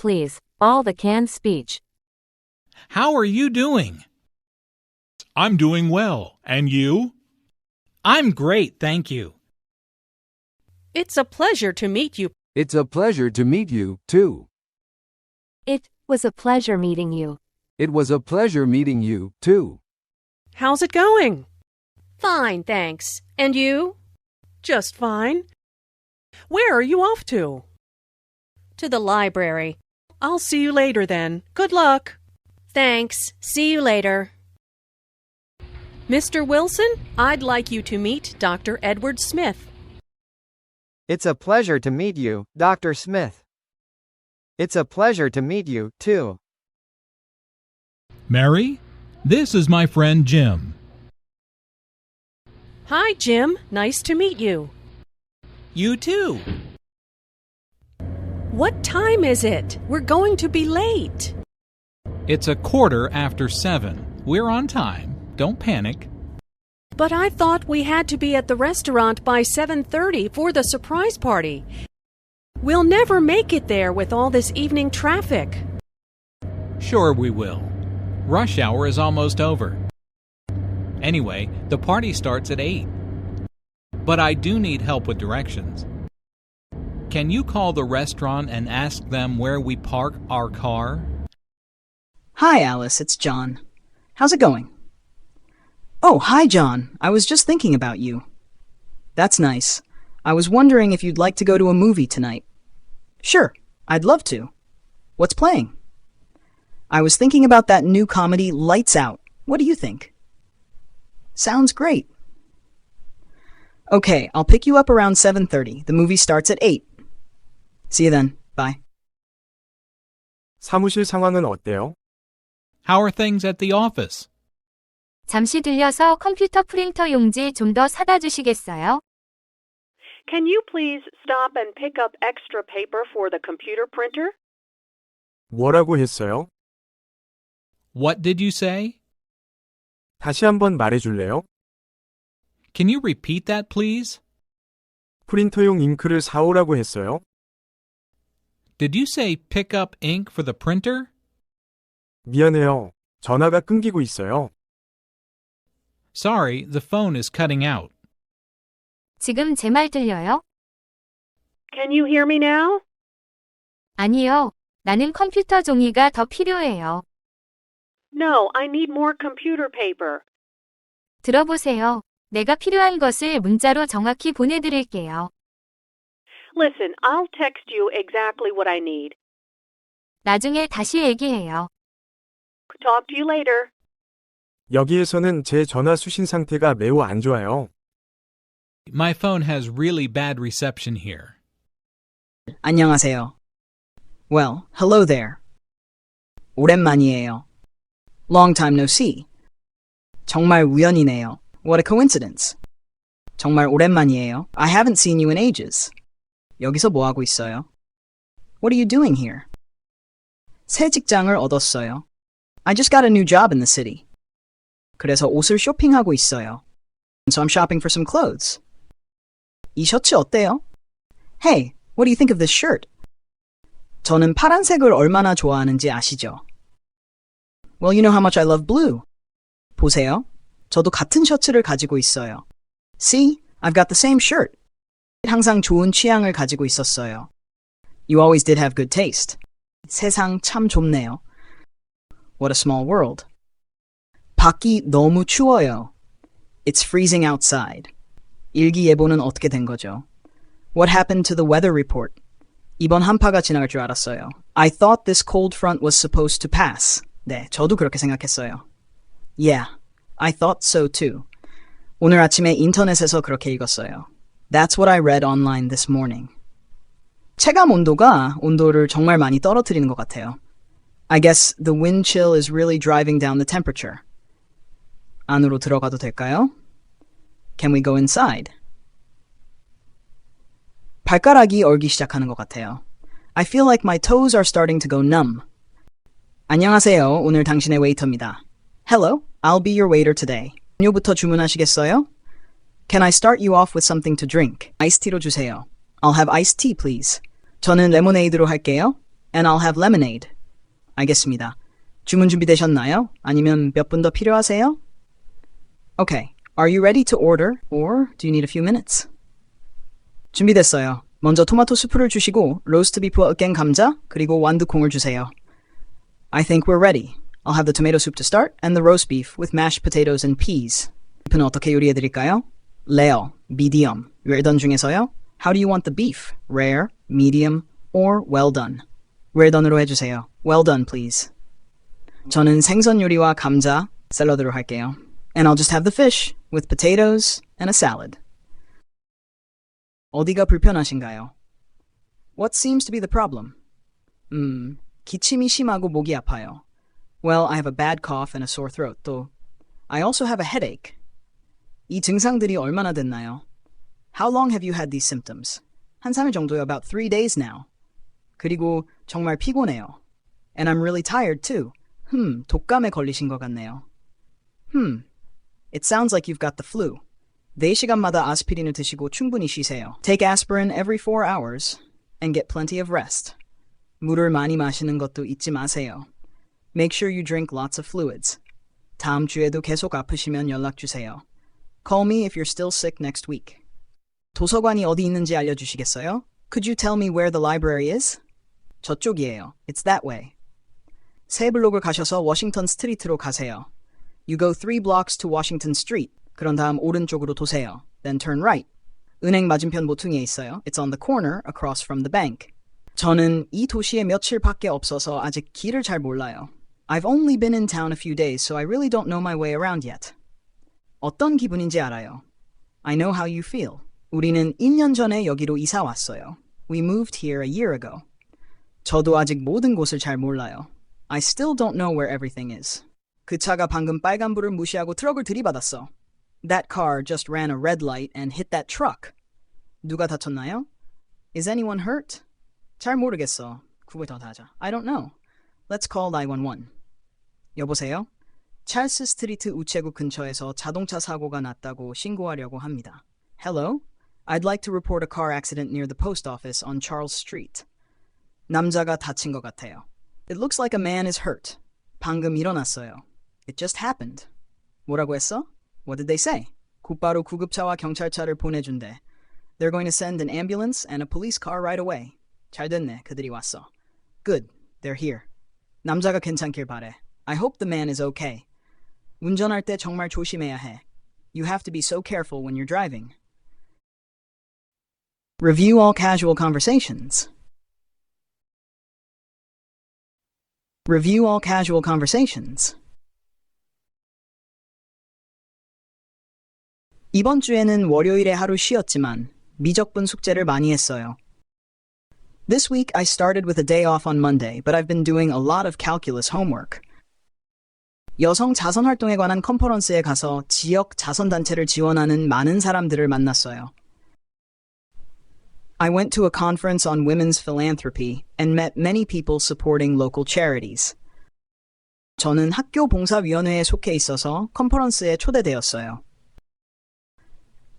please, all the canned speech. How are you doing? I'm doing well. And you? I'm great, thank you. It's a pleasure to meet you. It's a pleasure to meet you, too. It was a pleasure meeting you. It was a pleasure meeting you, too. How's it going? Fine, thanks. And you? Just fine. Where are you off to? To the library. I'll see you later then. Good luck. Thanks. See you later. Mr. Wilson, I'd like you to meet Dr. Edward Smith. It's a pleasure to meet you, Dr. Smith. It's a pleasure to meet you, too. Mary, this is my friend Jim. Hi, Jim. Nice to meet you. You too. What time is it? We're going to be late. It's 7:15. We're on time. Don't panic. But I thought we had to be at the restaurant by 7:30 for the surprise party. We'll never make it there with all this evening traffic. Sure we will. Rush hour is almost over. Anyway, the party starts at 8. But I do need help with directions. Can you call the restaurant and ask them where we park our car? Hi, Alice. It's John. How's it going? Oh, hi, John. I was just thinking about you. That's nice. I was wondering if you'd like to go to a movie tonight. Sure, I'd love to. What's playing? I was thinking about that new comedy, Lights Out. What do you think? Sounds great. Okay, I'll pick you up around 7:30. The movie starts at 8. See you then. Bye. 사무실 상황은 어때요? How are things at the office? 잠시 들려서 컴퓨터 프린터 용지 좀 더 사다 주시겠어요? Can you please stop and pick up extra paper for the computer printer? 뭐라고 했어요? What did you say? 다시 한번 말해줄래요? Can you repeat that, please? 프린터용 잉크를 사오라고 했어요? Did you say pick up ink for the printer? 미안해요. 전화가 끊기고 있어요. Sorry, the phone is cutting out. 지금 제 말 들려요? Can you hear me now? 아니요. 나는 컴퓨터 종이가 더 필요해요. No, I need more computer paper. 들어보세요. 내가 필요한 것을 문자로 정확히 보내드릴게요. Listen, I'll text you exactly what I need. 나중에 다시 얘기해요. Talk to you later. 여기에서는 제 전화 수신 상태가 매우 안 좋아요. My phone has really bad reception here. 안녕하세요. Well, hello there. 오랜만이에요. Long time no see. 정말 우연이네요. What a coincidence. 정말 오랜만이에요. I haven't seen you in ages. 여기서 뭐 하고 있어요? What are you doing here? 새 직장을 얻었어요. I just got a new job in the city. 그래서 옷을 쇼핑하고 있어요. So I'm shopping for some clothes. 이 셔츠 어때요? Hey, what do you think of this shirt? 저는 파란색을 얼마나 좋아하는지 아시죠? Well, you know how much I love blue. 보세요. 저도 같은 셔츠를 가지고 있어요. See, I've got the same shirt. 항상 좋은 취향을 가지고 있었어요. You always did have good taste. 세상 참 좁네요. What a small world. 밖이 너무 추워요. It's freezing outside. 일기예보는 어떻게 된 거죠? What happened to the weather report? 이번 한파가 지나갈 줄 알았어요. I thought this cold front was supposed to pass. 네, 저도 그렇게 생각했어요. Yeah, I thought so too. 오늘 아침에 인터넷에서 그렇게 읽었어요. That's what I read online this morning. 체감 온도가 온도를 정말 많이 떨어뜨리는 것 같아요. I guess the wind chill is really driving down the temperature. 안으로 들어가도 될까요? Can we go inside? 발가락이 얼기 시작하는 것 같아요. I feel like my toes are starting to go numb. 안녕하세요. 오늘 당신의 웨이터입니다. Hello, I'll be your waiter today. 음료부터 주문하시겠어요? Can I start you off with something to drink? 아이스티로 주세요. I'll have iced tea, please. 저는 레모네이드로 할게요. And I'll have lemonade. 알겠습니다. 주문 준비되셨나요? 아니면 몇 분 더 필요하세요? Okay. Are you ready to order? Or do you need a few minutes? 준비됐어요. 먼저 토마토 수프를 주시고 로스트 비프와 으깬 감자 그리고 완두콩을 주세요. I think we're ready. I'll have the tomato soup to start and the roast beef with mashed potatoes and peas. 비프는 어떻게 요리해드릴까요? Rare, medium, well done 중에서요? How do you want the beef? Rare, medium, or well done? well done으로 해주세요. Well done, please. 저는 생선 요리와 감자, 샐러드로 할게요. And I'll just have the fish with potatoes and a salad. 어디가 불편하신가요? What seems to be the problem? 기침이 심하고 목이 아파요. Well, I have a bad cough and a sore throat. 또, I also have a headache. 이 증상들이 얼마나 됐나요? How long have you had these symptoms? 한 3일 정도요. About 3 days now. 그리고 정말 피곤해요. And I'm really tired too. 독감에 걸리신 것 같네요. It sounds like you've got the flu. 4시간마다 아스피린을 드시고 충분히 쉬세요. Take aspirin every 4 hours and get plenty of rest. 물을 많이 마시는 것도 잊지 마세요. Make sure you drink lots of fluids. 다음 주에도 계속 아프시면 연락 주세요. Call me if you're still sick next week. 도서관이 어디 있는지 알려주시겠어요? Could you tell me where the library is? 저쪽이에요. It's that way. 새 블록을 가셔서 워싱턴 스트리트로 가세요. You go 3 blocks to Washington Street. 그런 다음 오른쪽으로 도세요. Then turn right. 은행 맞은편 모퉁이에 있어요. It's on the corner across from the bank. 저는 이 도시에 며칠밖에 없어서 아직 길을 잘 몰라요. I've only been in town a few days, so I really don't know my way around yet. 어떤 기분인지 알아요. I know how you feel. 우리는 2년 전에 여기로 이사 왔어요. We moved here a year ago. 저도 아직 모든 곳을 잘 몰라요. I still don't know where everything is. 그 차가 방금 빨간불을 무시하고 트럭을 들이받았어. That car just ran a red light and hit that truck. 누가 다쳤나요? Is anyone hurt? 잘 모르겠어. 구글 더 하자. I don't know. Let's call 911. 여보세요? 찰스 스트리트 우체국 근처에서 자동차 사고가 났다고 신고하려고 합니다. Hello? I'd like to report a car accident near the post office on Charles Street. 남자가 다친 것 같아요. It looks like a man is hurt. 방금 일어났어요. It just happened. 뭐라고 했어? What did they say? 곧바로 구급차와 경찰차를 보내준대. They're going to send an ambulance and a police car right away. 잘 됐네. 그들이 왔어. Good. They're here. 남자가 괜찮길 바래. I hope the man is okay. 운전할 때 정말 조심해야 해. You have to be so careful when you're driving. Review all casual conversations. Review all casual conversations. 이번 주에는 월요일에 하루 쉬었지만 미적분 숙제를 많이 했어요. This week I started with a day off on Monday, but I've been doing a lot of calculus homework. 여성 자선 활동에 관한 컨퍼런스에 가서 지역 자선단체를 지원하는 많은 사람들을 만났어요. I went to a conference on women's philanthropy and met many people supporting local charities. 저는 학교 봉사위원회에 속해 있어서 컨퍼런스에 초대되었어요.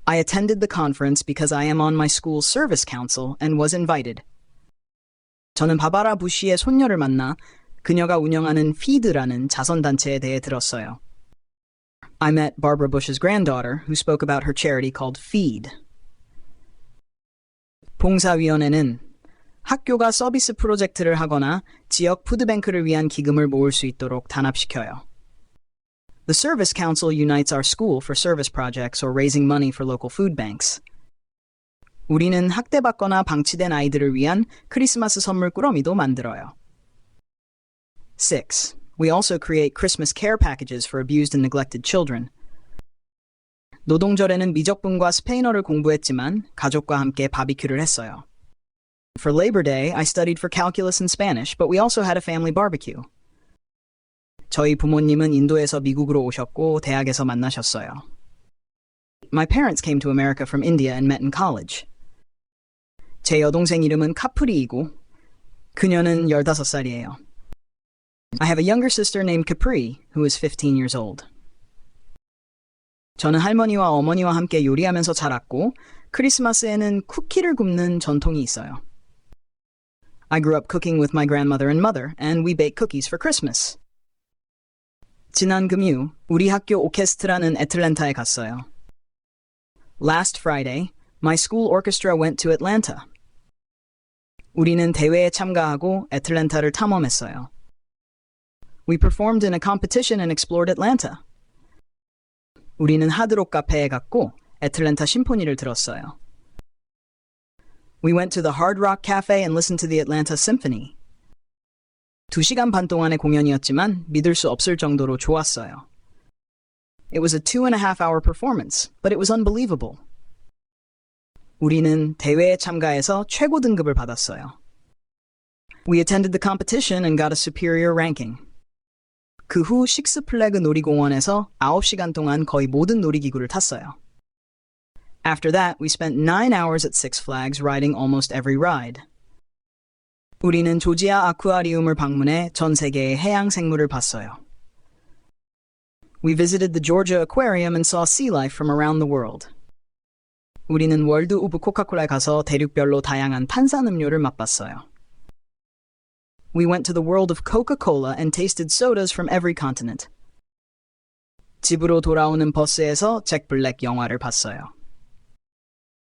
I attended the conference because I am on my school's service council and was invited. 저는 바바라 부시의 손녀를 만나 그녀가 운영하는 feed라는 자선단체에 대해 들었어요. I met Barbara Bush's granddaughter who spoke about her charity called Feed. 봉사위원회는 학교가 서비스 프로젝트를 하거나 지역 푸드뱅크를 위한 기금을 모을 수 있도록 단합시켜요. The Service Council unites our school for service projects or raising money for local food banks. 우리는 학대받거나 방치된 아이들을 위한 크리스마스 선물 꾸러미도 만들어요. 6. We also create Christmas care packages for abused and neglected children. 노동절에는 미적분과 스페인어를 공부했지만 가족과 함께 바비큐를 했어요. For Labor Day, I studied for calculus and Spanish, but we also had a family barbecue. 저희 부모님은 인도에서 미국으로 오셨고 대학에서 만나셨어요. My parents came to America from India and met in college. 제 여동생 이름은 카프리이고 그녀는 15살이에요. I have a younger sister named Capri, who is 15 years old. 저는 할머니와 어머니와 함께 요리하면서 자랐고 크리스마스에는 쿠키를 굽는 전통이 있어요. I grew up cooking with my grandmother and mother, and we bake cookies for Christmas. 지난 금요, 우리 학교 오케스트라는 애틀랜타에 갔어요. Last Friday, my school orchestra went to Atlanta. 우리는 대회에 참가하고 애틀랜타를 탐험했어요. We performed in a competition and explored Atlanta. 우리는 하드록 카페에 갔고 애틀랜타 심포니를 들었어요. We went to the Hard Rock Cafe and listened to the Atlanta Symphony. 2시간 반 동안의 공연이었지만 믿을 수 없을 정도로 좋았어요. It was a 2.5-hour performance, but it was unbelievable. 우리는 대회에 참가해서 최고 등급을 받았어요. We attended the competition and got a superior ranking. 그 후 식스플래그 놀이공원에서 9시간 동안 거의 모든 놀이기구를 탔어요. After that, we spent 9 hours at Six Flags riding almost every ride. 우리는 조지아 아쿠아리움을 방문해 전 세계의 해양 생물을 봤어요. We visited the Georgia Aquarium and saw sea life from around the world. 우리는 월드 오브 코카콜라에 가서 대륙별로 다양한 탄산음료를 맛봤어요. We went to the world of Coca-Cola and tasted sodas from every continent. 집으로 돌아오는 버스에서 잭 블랙 영화를 봤어요.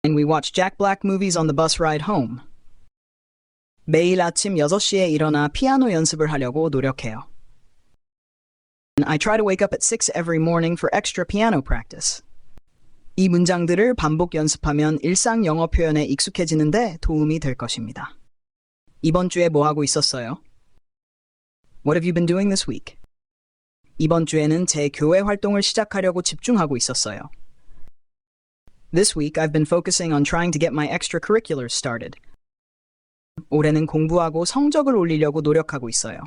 And we watched Jack Black movies on the bus ride home. 매일 아침 6시에 일어나 피아노 연습을 하려고 노력해요. I try to wake up at 6 every morning for extra piano practice. 이 문장들을 반복 연습하면 일상 영어 표현에 익숙해지는데 도움이 될 것입니다. 이번 주에 뭐 하고 있었어요? What have you been doing this week? 이번 주에는 제 교회 활동을 시작하려고 집중하고 있었어요. This week I've been focusing on trying to get my extracurriculars started. 올해는 공부하고 성적을 올리려고 노력하고 있어요.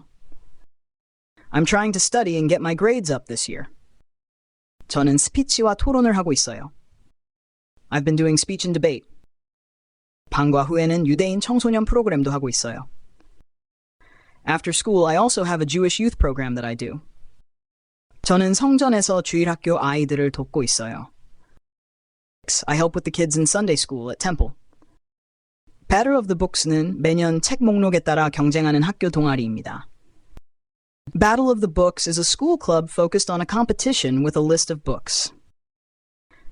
I'm trying to study and get my grades up this year. 저는 스피치와 토론을 하고 있어요. I've been doing speech and debate. 방과 후에는 유대인 청소년 프로그램도 하고 있어요. After school, I also have a Jewish youth program that I do. 저는 성전에서 주일학교 아이들을 돕고 있어요. I help with the kids in Sunday school at Temple. Battle of the Books는 매년 책 목록에 따라 경쟁하는 학교 동아리입니다. Battle of the Books is a school club focused on a competition with a list of books.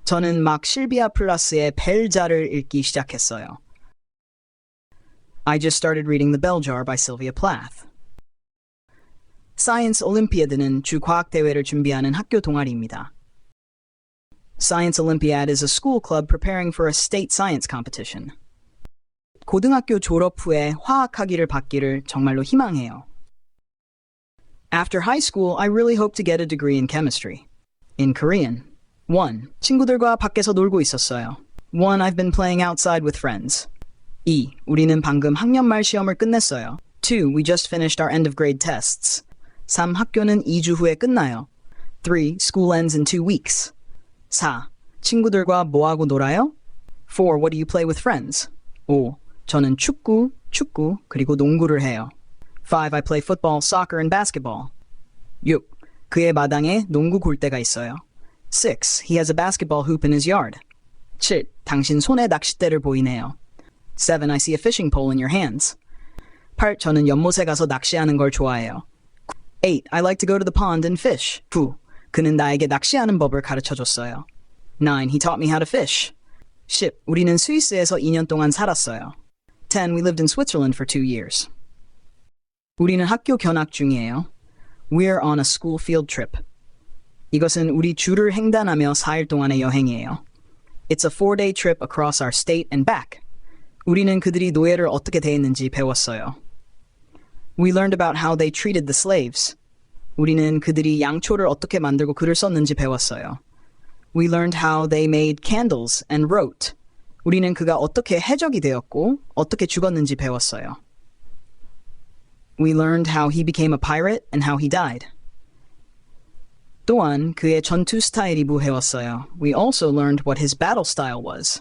저는 막 실비아 플라스의 벨자를 읽기 시작했어요. I just started reading The Bell Jar by Sylvia Plath. Science Olympiad는 주 과학 대회를 준비하는 학교 동아리입니다. Science Olympiad is a school club preparing for a state science competition. 고등학교 졸업 후에 화학학위를 받기를 정말로 희망해요. After high school, I really hope to get a degree in chemistry. In Korean. 1. 친구들과 밖에서 놀고 있었어요. 1. I've been playing outside with friends. 2. 우리는 방금 학년말 시험을 끝냈어요. 2. We just finished our end of grade tests. 3. 학교는 2주 후에 끝나요. 3. School ends in 2 weeks. 4. 친구들과 뭐하고 놀아요? 4. What do you play with friends? 5. 저는 축구, 그리고 농구를 해요. 5. I play football, soccer, and basketball. 6. 그의 마당에 농구 골대가 있어요. 6. He has a basketball hoop in his yard. 7. 당신 손에 낚싯대를 보이네요. 7. I see a fishing pole in your hands. 8. 저는 연못에 가서 낚시하는 걸 좋아해요. 8. I like to go to the pond and fish. 9. 그는 나에게 낚시하는 법을 가르쳐줬어요. 9. He taught me how to fish. 10. 우리는 스위스에서 2년 동안 살았어요. 10. We lived in Switzerland for 2 years. 우리는 학교 견학 중이에요. We're on a school field trip. 이것은 우리 주를 횡단하며 4일 동안의 여행이에요. It's a 4-day trip across our state and back. 우리는 그들이 노예를 어떻게 대했는지 배웠어요. We learned about how they treated the slaves. 우리는 그들이 양초를 어떻게 만들고 글을 썼는지 배웠어요. We learned how they made candles and wrote. 우리는 그가 어떻게 해적이 되었고 어떻게 죽었는지 배웠어요. We learned how he became a pirate and how he died. 또한 그의 전투 스타일이 배웠어요. We also learned what his battle style was.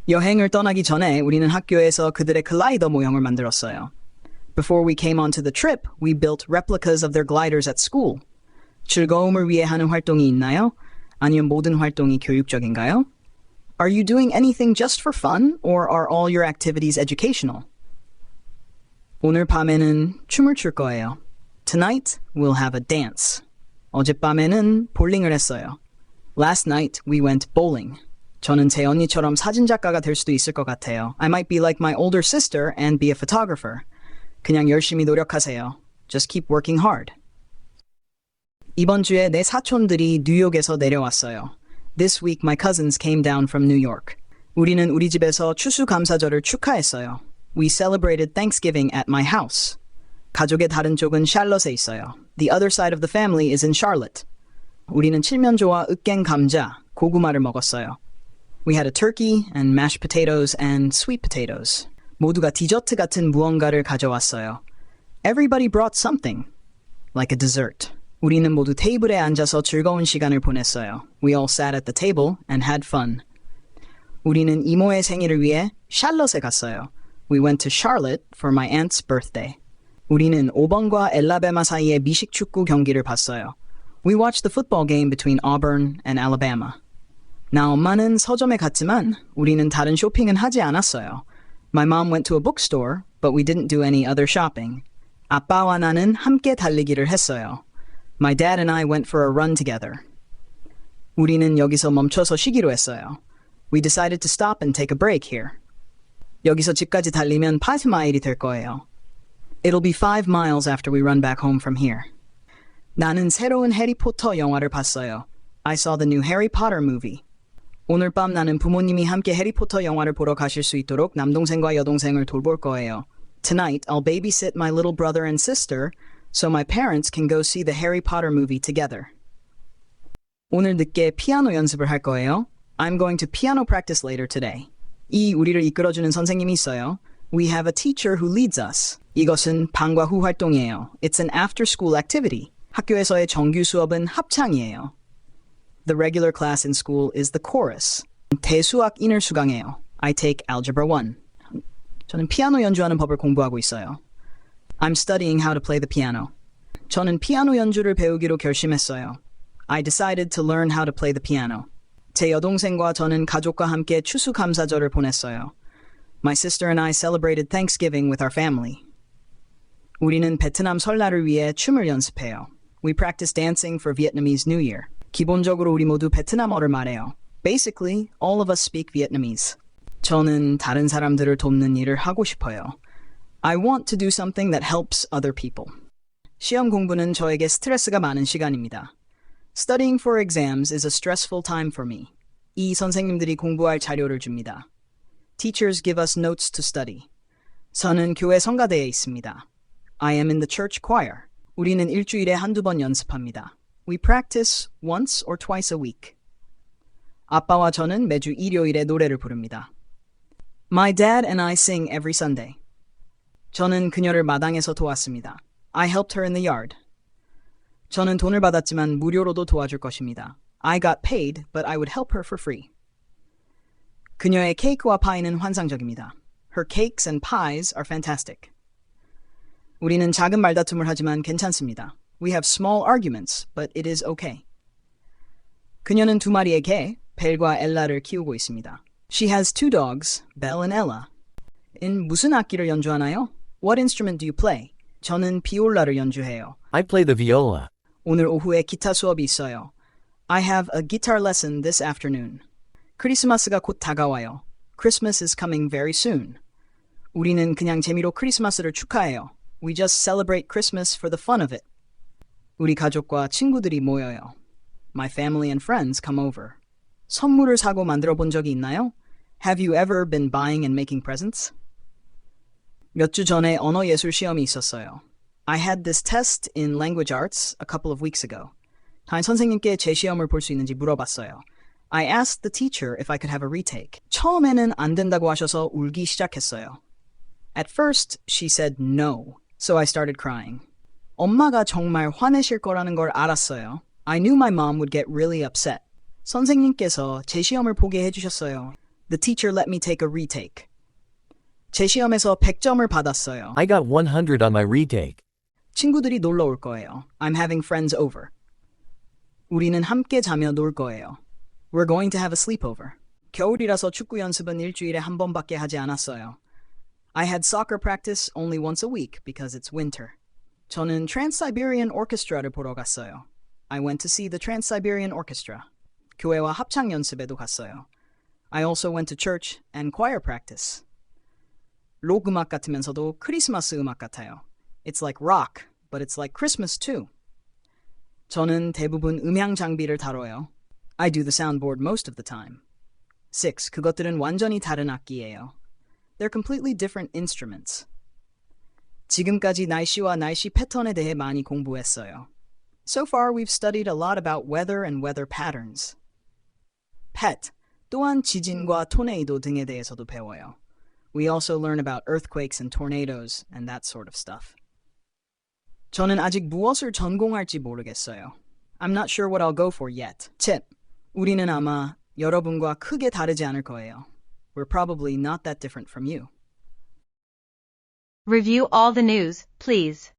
여행을 떠나기 전에 우리는 학교에서 그들의 글라이더 모형을 만들었어요. Before we came onto the trip, we built replicas of their gliders at school. 즐거움을 위해 하는 활동이 있나요? 아니면 모든 활동이 교육적인가요? Are you doing anything just for fun, or are all your activities educational? 오늘 밤에는 춤을 출 거예요. Tonight we'll have a dance. 어젯밤에는 볼링을 했어요. Last night we went bowling. 저는 제 언니처럼 사진작가가 될 수도 있을 것 같아요. I might be like my older sister and be a photographer. 그냥 열심히 노력하세요. Just keep working hard. 이번 주에 내 사촌들이 뉴욕에서 내려왔어요. This week my cousins came down from New York. 우리는 우리 집에서 추수감사절을 축하했어요. We celebrated Thanksgiving at my house. 가족의 다른 쪽은 샬럿에 있어요. The other side of the family is in Charlotte. 우리는 칠면조와 으깬 감자, 고구마를 먹었어요. We had a turkey and mashed potatoes and sweet potatoes. 모두가 디저트 같은 무언가를 가져왔어요. Everybody brought something, like a dessert. 우리는 모두 테이블에 앉아서 즐거운 시간을 보냈어요. We all sat at the table and had fun. 우리는 이모의 생일을 위해 샬럿에 갔어요. We went to Charlotte for my aunt's birthday. 우리는 오번과 엘라베마 사이의 미식 축구 경기를 봤어요. We watched the football game between Auburn and Alabama. 나 엄마는 서점에 갔지만 우리는 다른 쇼핑은 하지 않았어요. My mom went to a bookstore, but we didn't do any other shopping. 아빠와 나는 함께 달리기를 했어요. My dad and I went for a run together. 우리는 여기서 멈춰서 쉬기로 했어요. We decided to stop and take a break here. 여기서 집까지 달리면 5마일이 될 거예요. It'll be 5 miles after we run back home from here. 나는 새로운 해리포터 영화를 봤어요. I saw the new Harry Potter movie. 오늘 밤 나는 부모님이 함께 해리포터 영화를 보러 가실 수 있도록 남동생과 여동생을 돌볼 거예요. Tonight, I'll babysit my little brother and sister so my parents can go see the Harry Potter movie together. 오늘 늦게 피아노 연습을 할 거예요. I'm going to piano practice later today. 이 우리를 이끌어주는 선생님이 있어요. We have a teacher who leads us. 이것은 방과 후 활동이에요. It's an after-school activity. 학교에서의 정규 수업은 합창이에요. The regular class in school is the chorus. 대수학 인을 수강해요. I take Algebra 1. 저는 피아노 연주하는 법을 공부하고 있어요. I'm studying how to play the piano. 저는 피아노 연주를 배우기로 결심했어요. I decided to learn how to play the piano. 제 여동생과 저는 가족과 함께 추수감사절을 보냈어요. My sister and I celebrated Thanksgiving with our family. 우리는 베트남 설날을 위해 춤을 연습해요. We practice dancing for Vietnamese New Year. 기본적으로 우리 모두 베트남어를 말해요. Basically, all of us speak Vietnamese. 저는 다른 사람들을 돕는 일을 하고 싶어요. I want to do something that helps other people. 시험 공부는 저에게 스트레스가 많은 시간입니다. Studying for exams is a stressful time for me. 이 선생님들이 공부할 자료를 줍니다. Teachers give us notes to study. 저는 교회 성가대에 있습니다. I am in the church choir. 우리는 일주일에 한두 번 연습합니다. We practice once or twice a week. 아빠와 저는 매주 일요일에 노래를 부릅니다. My dad and I sing every Sunday. 저는 그녀를 마당에서 도왔습니다. I helped her in the yard. 저는 돈을 받았지만 무료로도 도와줄 것입니다. I got paid, but I would help her for free. 그녀의 케이크와 파이는 환상적입니다. Her cakes and pies are fantastic. 우리는 작은 말다툼을 하지만 괜찮습니다. We have small arguments, but it is okay. 그녀는 2마리의 개, 벨과 엘라를 키우고 있습니다. She has 2 dogs, Belle and Ella. 무슨 악기를 연주하나요? What instrument do you play? 저는 비올라를 연주해요. I play the viola. 오늘 오후에 기타 수업이 있어요. I have a guitar lesson this afternoon. 크리스마스가 곧 다가와요. Christmas is coming very soon. 우리는 그냥 재미로 크리스마스를 축하해요. We just celebrate Christmas for the fun of it. 우리 가족과 친구들이 모여요. My family and friends come over. 선물을 사고 만들어 본 적이 있나요? Have you ever been buying and making presents? 몇 주 전에 언어 예술 시험이 있었어요. I had this test in language arts a couple of weeks ago. 담임 선생님께 제 시험을 볼 수 있는지 물어봤어요. I asked the teacher if I could have a retake. 처음에는 안 된다고 하셔서 울기 시작했어요. At first, she said no, so I started crying. 엄마가 정말 화내실 거라는 걸 알았어요. I knew my mom would get really upset. 선생님께서 제 시험을 보게 해주셨어요. The teacher let me take a retake. 제 시험에서 100점을 받았어요. I got 100 on my retake. 친구들이 놀러 올 거예요. I'm having friends over. 우리는 함께 자며 놀 거예요. We're going to have a sleepover. 겨울이라서 축구 연습은 일주일에 한 번밖에 하지 않았어요. I had soccer practice only once a week because it's winter. 저는 Trans-Siberian Orchestra를 보러 갔어요. I went to see the Trans-Siberian Orchestra. 교회와 합창 연습에도 갔어요. I also went to church and choir practice. 록 음악 같으면서도 크리스마스 음악 같아요. It's like rock, but it's like Christmas too. 저는 대부분 음향 장비를 다뤄요. I do the soundboard most of the time. 6. 그것들은 완전히 다른 악기예요. They're completely different instruments. 지금까지 날씨와 날씨 패턴에 대해 많이 공부했어요. So far, we've studied a lot about weather and weather patterns. Pet, 또한 지진과 토네이도 등에 대해서도 배워요. We also learn about earthquakes and tornadoes and that sort of stuff. 저는 아직 무엇을 전공할지 모르겠어요. I'm not sure what I'll go for yet. 7. 우리는 아마 여러분과 크게 다르지 않을 거예요. We're probably not that different from you. Review all the news, please.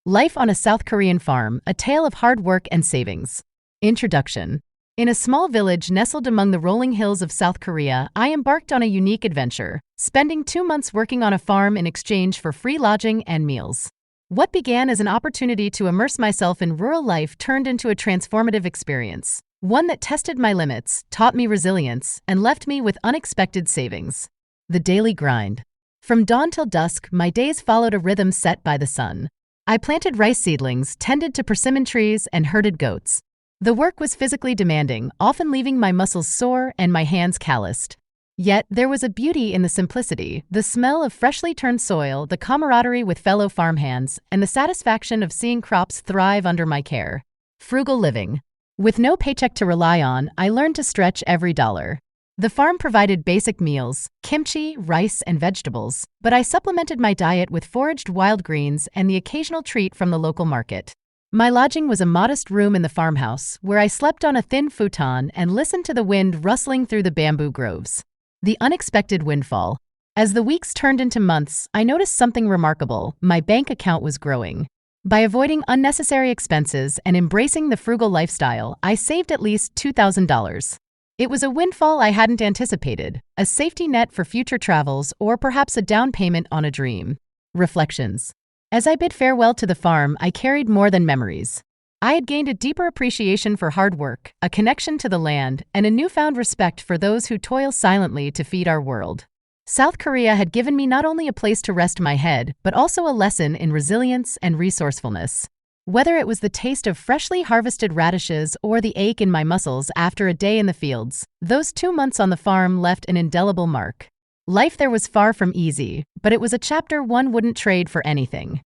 Life on a South Korean Farm, A Tale of Hard Work and Savings. Introduction. In a small village nestled among the rolling hills of South Korea, I embarked on a unique adventure, spending 2 months working on a farm in exchange for free lodging and meals. What began as an opportunity to immerse myself in rural life turned into a transformative experience, one that tested my limits, taught me resilience, and left me with unexpected savings. The daily grind. From dawn till dusk, my days followed a rhythm set by the sun. I planted rice seedlings, tended to persimmon trees, and herded goats. The work was physically demanding, often leaving my muscles sore and my hands calloused. Yet there was a beauty in the simplicity, the smell of freshly turned soil, the camaraderie with fellow farmhands, and the satisfaction of seeing crops thrive under my care. Frugal living. With no paycheck to rely on, I learned to stretch every dollar. The farm provided basic meals, kimchi, rice, and vegetables, but I supplemented my diet with foraged wild greens and the occasional treat from the local market. My lodging was a modest room in the farmhouse, where I slept on a thin futon and listened to the wind rustling through the bamboo groves. The unexpected windfall. As the weeks turned into months, I noticed something remarkable. My bank account was growing. By avoiding unnecessary expenses and embracing the frugal lifestyle, I saved at least $2,000. It was a windfall I hadn't anticipated, a safety net for future travels, or perhaps a down payment on a dream. Reflections. As I bid farewell to the farm, I carried more than memories. I had gained a deeper appreciation for hard work, a connection to the land, and a newfound respect for those who toil silently to feed our world. South Korea had given me not only a place to rest my head, but also a lesson in resilience and resourcefulness. Whether it was the taste of freshly harvested radishes or the ache in my muscles after a day in the fields, those 2 months on the farm left an indelible mark. Life there was far from easy, but it was a chapter one wouldn't trade for anything.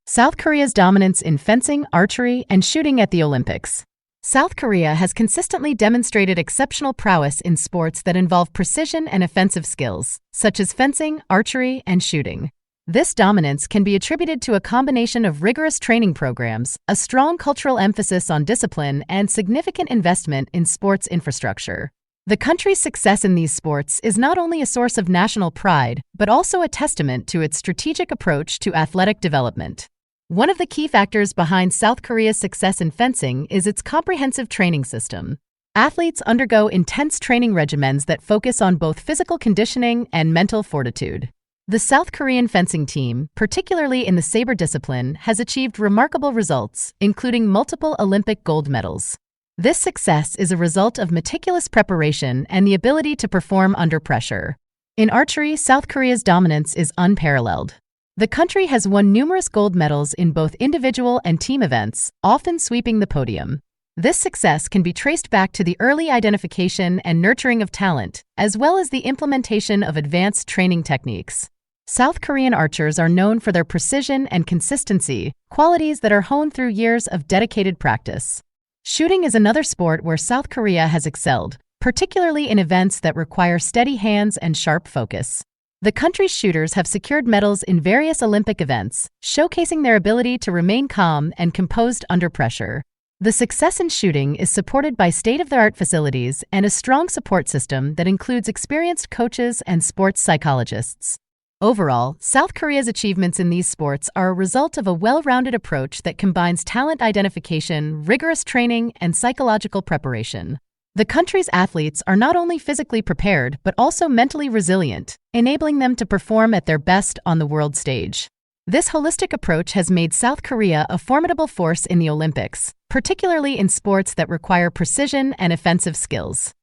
South Korea's dominance in fencing, archery, and shooting at the Olympics. South Korea has consistently demonstrated exceptional prowess in sports that involve precision and offensive skills, such as fencing, archery, and shooting. This dominance can be attributed to a combination of rigorous training programs, a strong cultural emphasis on discipline, and significant investment in sports infrastructure. The country's success in these sports is not only a source of national pride, but also a testament to its strategic approach to athletic development. One of the key factors behind South Korea's success in fencing is its comprehensive training system. Athletes undergo intense training regimens that focus on both physical conditioning and mental fortitude. The South Korean fencing team, particularly in the saber discipline, has achieved remarkable results, including multiple Olympic gold medals. This success is a result of meticulous preparation and the ability to perform under pressure. In archery, South Korea's dominance is unparalleled. The country has won numerous gold medals in both individual and team events, often sweeping the podium. This success can be traced back to the early identification and nurturing of talent, as well as the implementation of advanced training techniques. South Korean archers are known for their precision and consistency, qualities that are honed through years of dedicated practice. Shooting is another sport where South Korea has excelled, particularly in events that require steady hands and sharp focus. The country's shooters have secured medals in various Olympic events, showcasing their ability to remain calm and composed under pressure. The success in shooting is supported by state-of-the-art facilities and a strong support system that includes experienced coaches and sports psychologists. Overall, South Korea's achievements in these sports are a result of a well-rounded approach that combines talent identification, rigorous training, and psychological preparation. The country's athletes are not only physically prepared but also mentally resilient, enabling them to perform at their best on the world stage. This holistic approach has made South Korea a formidable force in the Olympics, particularly in sports that require precision and offensive skills.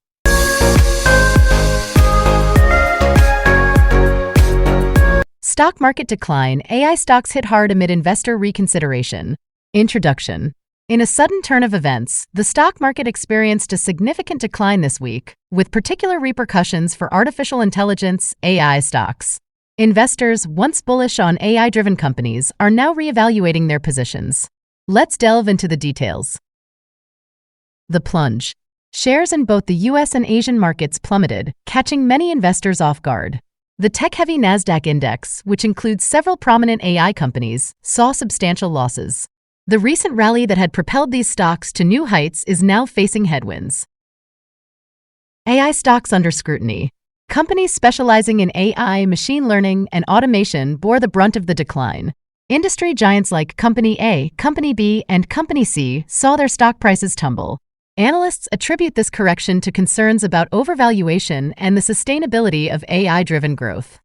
Stock market decline. AI stocks hit hard amid investor reconsideration. Introduction. In a sudden turn of events, the stock market experienced a significant decline this week, with particular repercussions for artificial intelligence (AI) stocks. Investors, once bullish on AI-driven companies, are now reevaluating their positions. Let's delve into the details. The plunge. Shares in both the US and Asian markets plummeted, catching many investors off guard. The tech-heavy Nasdaq index, which includes several prominent AI companies, saw substantial losses. The recent rally that had propelled these stocks to new heights is now facing headwinds. AI stocks under scrutiny. Companies specializing in AI, machine learning, and automation bore the brunt of the decline. Industry giants like Company A, Company B, and Company C saw their stock prices tumble. Analysts attribute this correction to concerns about overvaluation and the sustainability of AI-driven growth.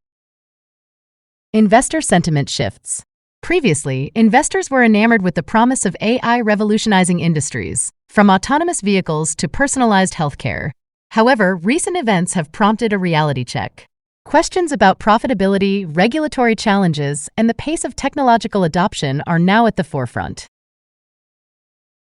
Investor sentiment shifts. Previously, investors were enamored with the promise of AI revolutionizing industries, from autonomous vehicles to personalized healthcare. However, recent events have prompted a reality check. Questions about profitability, regulatory challenges, and the pace of technological adoption are now at the forefront.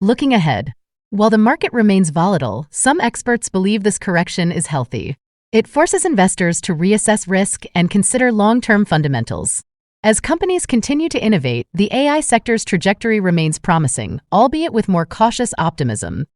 Looking ahead. While the market remains volatile, some experts believe this correction is healthy. It forces investors to reassess risk and consider long-term fundamentals. As companies continue to innovate, the AI sector's trajectory remains promising, albeit with more cautious optimism.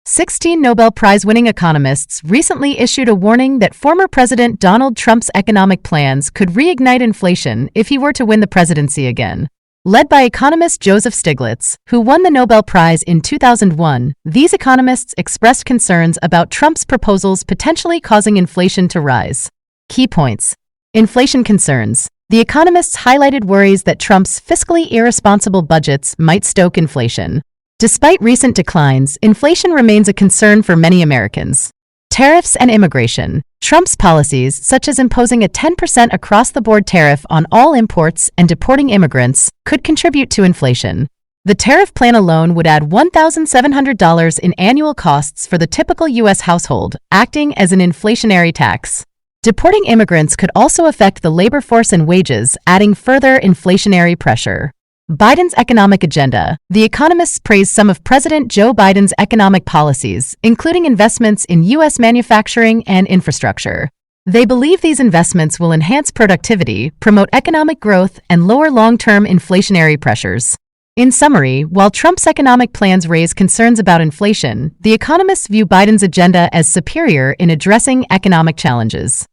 "16 Nobel Prize-winning economists recently issued a warning that former President Donald Trump's economic plans could reignite inflation if he were to win the presidency again. Led by economist Joseph Stiglitz, who won the Nobel Prize in 2001, these economists expressed concerns about Trump's proposals potentially causing inflation to rise. Key points. Inflation concerns. The economists highlighted worries that Trump's fiscally irresponsible budgets might stoke inflation. Despite recent declines, inflation remains a concern for many Americans. Tariffs and immigration. Trump's policies, such as imposing a 10% across-the-board tariff on all imports and deporting immigrants, could contribute to inflation. The tariff plan alone would add $1,700 in annual costs for the typical U.S. household, acting as an inflationary tax. Deporting immigrants could also affect the labor force and wages, adding further inflationary pressure. Biden's economic agenda. The economists praised some of President Joe Biden's economic policies, including investments in U.S. manufacturing and infrastructure. They believe these investments will enhance productivity, promote economic growth, and lower long-term inflationary pressures. In summary, while Trump's economic plans raise concerns about inflation, the economists view Biden's agenda as superior in addressing economic challenges.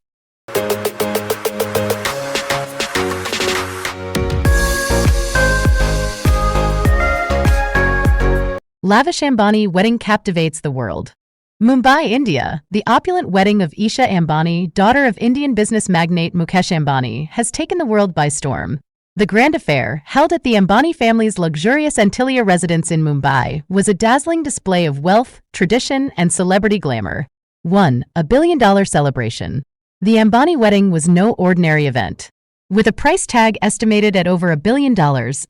Lavish Ambani wedding captivates the world. Mumbai, India. The opulent wedding of Isha Ambani, daughter of Indian business magnate Mukesh Ambani, has taken the world by storm. The grand affair, held at the Ambani family's luxurious Antilia residence in Mumbai, was a dazzling display of wealth, tradition, and celebrity glamour. 1. A billion-dollar celebration. The Ambani wedding was no ordinary event. With a price tag estimated at over $1 billion,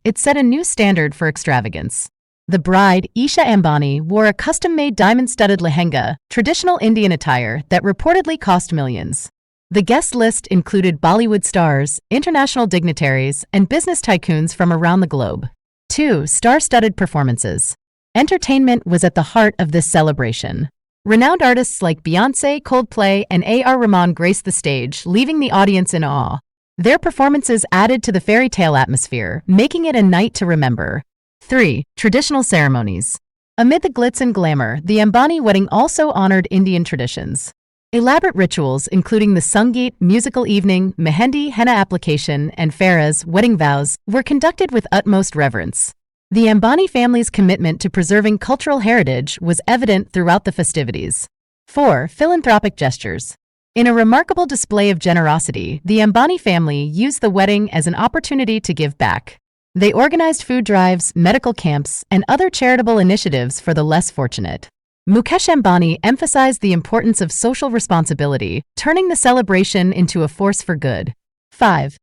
it set a new standard for extravagance. The bride, Isha Ambani, wore a custom-made diamond-studded lehenga, traditional Indian attire that reportedly cost millions. The guest list included Bollywood stars, international dignitaries, and business tycoons from around the globe. 2. Star-studded performances. Entertainment was at the heart of this celebration. Renowned artists like Beyoncé, Coldplay, and A.R. Rahman graced the stage, leaving the audience in awe. Their performances added to the fairy tale atmosphere, making it a night to remember. 3. Traditional ceremonies. Amid the glitz and glamour, the Ambani wedding also honored Indian traditions. Elaborate rituals, including the Sangeet musical evening, Mehendi henna application, and Farah's wedding vows, were conducted with utmost reverence. The Ambani family's commitment to preserving cultural heritage was evident throughout the festivities. 4. Philanthropic gestures. In a remarkable display of generosity, the Ambani family used the wedding as an opportunity to give back. They organized food drives, medical camps, and other charitable initiatives for the less fortunate. Mukesh Ambani emphasized the importance of social responsibility, turning the celebration into a force for good. 5.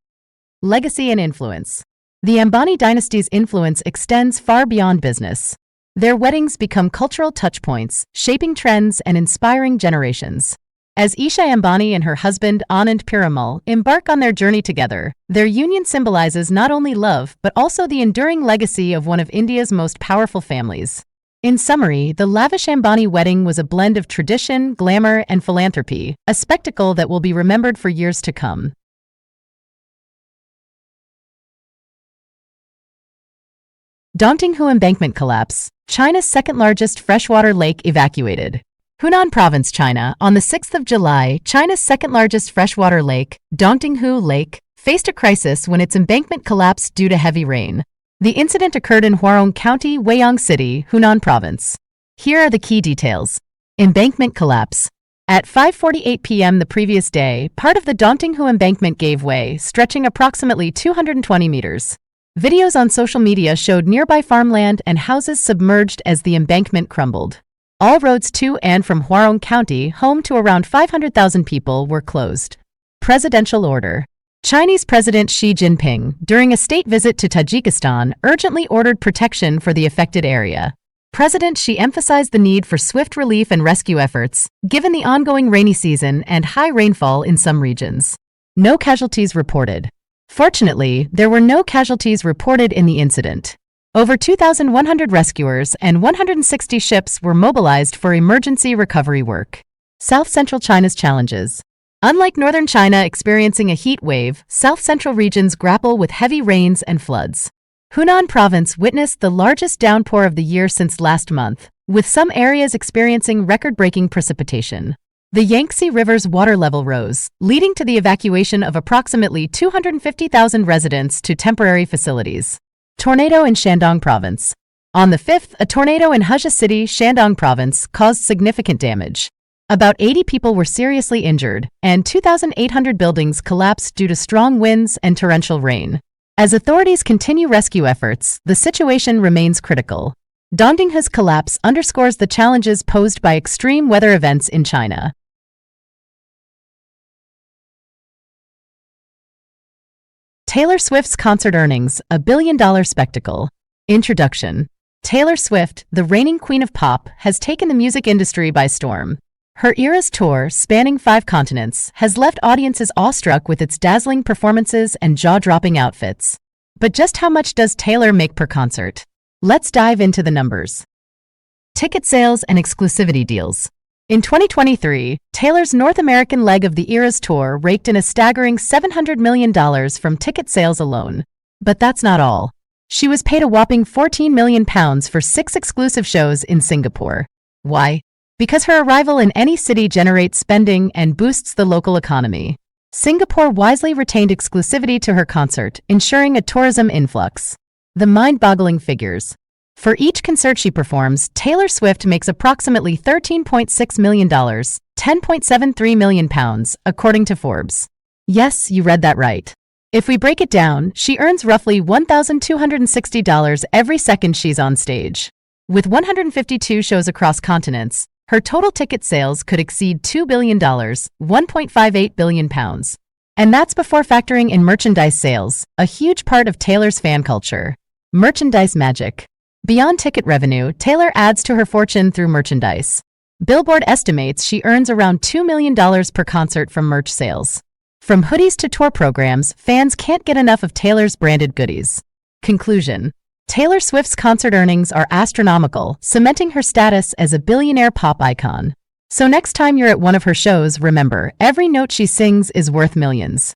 Legacy and influence. The Ambani dynasty's influence extends far beyond business. Their weddings become cultural touchpoints, shaping trends and inspiring generations. As Isha Ambani and her husband Anand Piramal embark on their journey together, their union symbolizes not only love but also the enduring legacy of one of India's most powerful families. In summary, the lavish Ambani wedding was a blend of tradition, glamour, and philanthropy, a spectacle that will be remembered for years to come. Dongtinghu embankment collapse. China's second-largest freshwater lake evacuated. Hunan Province, China. On the 6th of July, China's second-largest freshwater lake, Dongtinghu Lake, faced a crisis when its embankment collapsed due to heavy rain. The incident occurred in Huarong County, Weiyang City, Hunan Province. Here are the key details. Embankment collapse. At 5:48 p.m. the previous day, part of the Dongtinghu embankment gave way, stretching approximately 220 meters. Videos on social media showed nearby farmland and houses submerged as the embankment crumbled. All roads to and from Huarong County, home to around 500,000 people, were closed. Presidential order. Chinese President Xi Jinping, during a state visit to Tajikistan, urgently ordered protection for the affected area. President Xi emphasized the need for swift relief and rescue efforts, given the ongoing rainy season and high rainfall in some regions. No casualties reported. Fortunately, there were no casualties reported in the incident. Over 2,100 rescuers and 160 ships were mobilized for emergency recovery work. South Central China's challenges. Unlike northern China experiencing a heat wave, south-central regions grapple with heavy rains and floods. Hunan Province witnessed the largest downpour of the year since last month, with some areas experiencing record-breaking precipitation. The Yangtze River's water level rose, leading to the evacuation of approximately 250,000 residents to temporary facilities. Tornado in Shandong Province. On the 5th, a tornado in Huzhou City, Shandong Province, caused significant damage. About 80 people were seriously injured, and 2,800 buildings collapsed due to strong winds and torrential rain. As authorities continue rescue efforts, the situation remains critical. Dongtinghu's collapse underscores the challenges posed by extreme weather events in China. Taylor Swift's concert earnings, a billion-dollar spectacle. Introduction. Taylor Swift, the reigning queen of pop, has taken the music industry by storm. Her Eras tour, spanning 5 continents, has left audiences awestruck with its dazzling performances and jaw-dropping outfits. But just how much does Taylor make per concert? Let's dive into the numbers. Ticket sales and exclusivity deals. In 2023, Taylor's North American leg of the Eras tour raked in a staggering $700 million from ticket sales alone. But that's not all. She was paid a whopping £14 million for 6 exclusive shows in Singapore. Why? Because her arrival in any city generates spending and boosts the local economy. Singapore wisely retained exclusivity to her concert, ensuring a tourism influx. The mind-boggling figures. For each concert she performs, Taylor Swift makes approximately $13.6 million, £10.73 million, according to Forbes. Yes, you read that right. If we break it down, she earns roughly $1,260 every second she's on stage. With 152 shows across continents, her total ticket sales could exceed $2 billion, £1.58 billion. And that's before factoring in merchandise sales, a huge part of Taylor's fan culture. Merchandise magic. Beyond ticket revenue, Taylor adds to her fortune through merchandise. Billboard estimates she earns around $2 million per concert from merch sales. From hoodies to tour programs, fans can't get enough of Taylor's branded goodies. Conclusion. Taylor Swift's concert earnings are astronomical, cementing her status as a billionaire pop icon. So next time you're at one of her shows, remember, every note she sings is worth millions.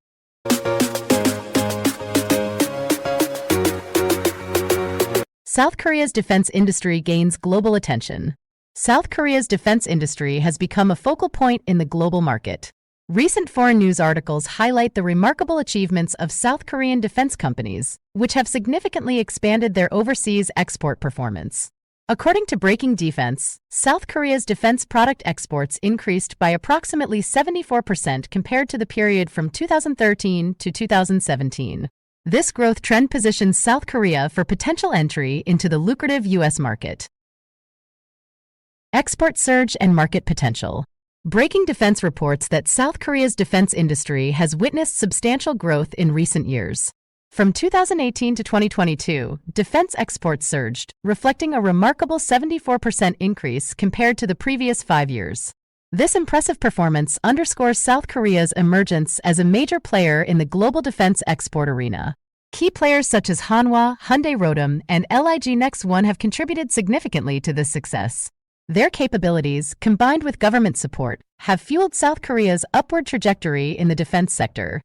South Korea's defense industry gains global attention. South Korea's defense industry has become a focal point in the global market. Recent foreign news articles highlight the remarkable achievements of South Korean defense companies, which have significantly expanded their overseas export performance. According to Breaking Defense, South Korea's defense product exports increased by approximately 74% compared to the period from 2013 to 2017. This growth trend positions South Korea for potential entry into the lucrative U.S. market. Export surge and market potential. Breaking Defense reports that South Korea's defense industry has witnessed substantial growth in recent years. From 2018 to 2022, defense exports surged, reflecting a remarkable 74% increase compared to the previous 5 years. This impressive performance underscores South Korea's emergence as a major player in the global defense export arena. Key players such as Hanwha, Hyundai Rotem, and LG Next One have contributed significantly to this success. Their capabilities, combined with government support, have fueled South Korea's upward trajectory in the defense sector.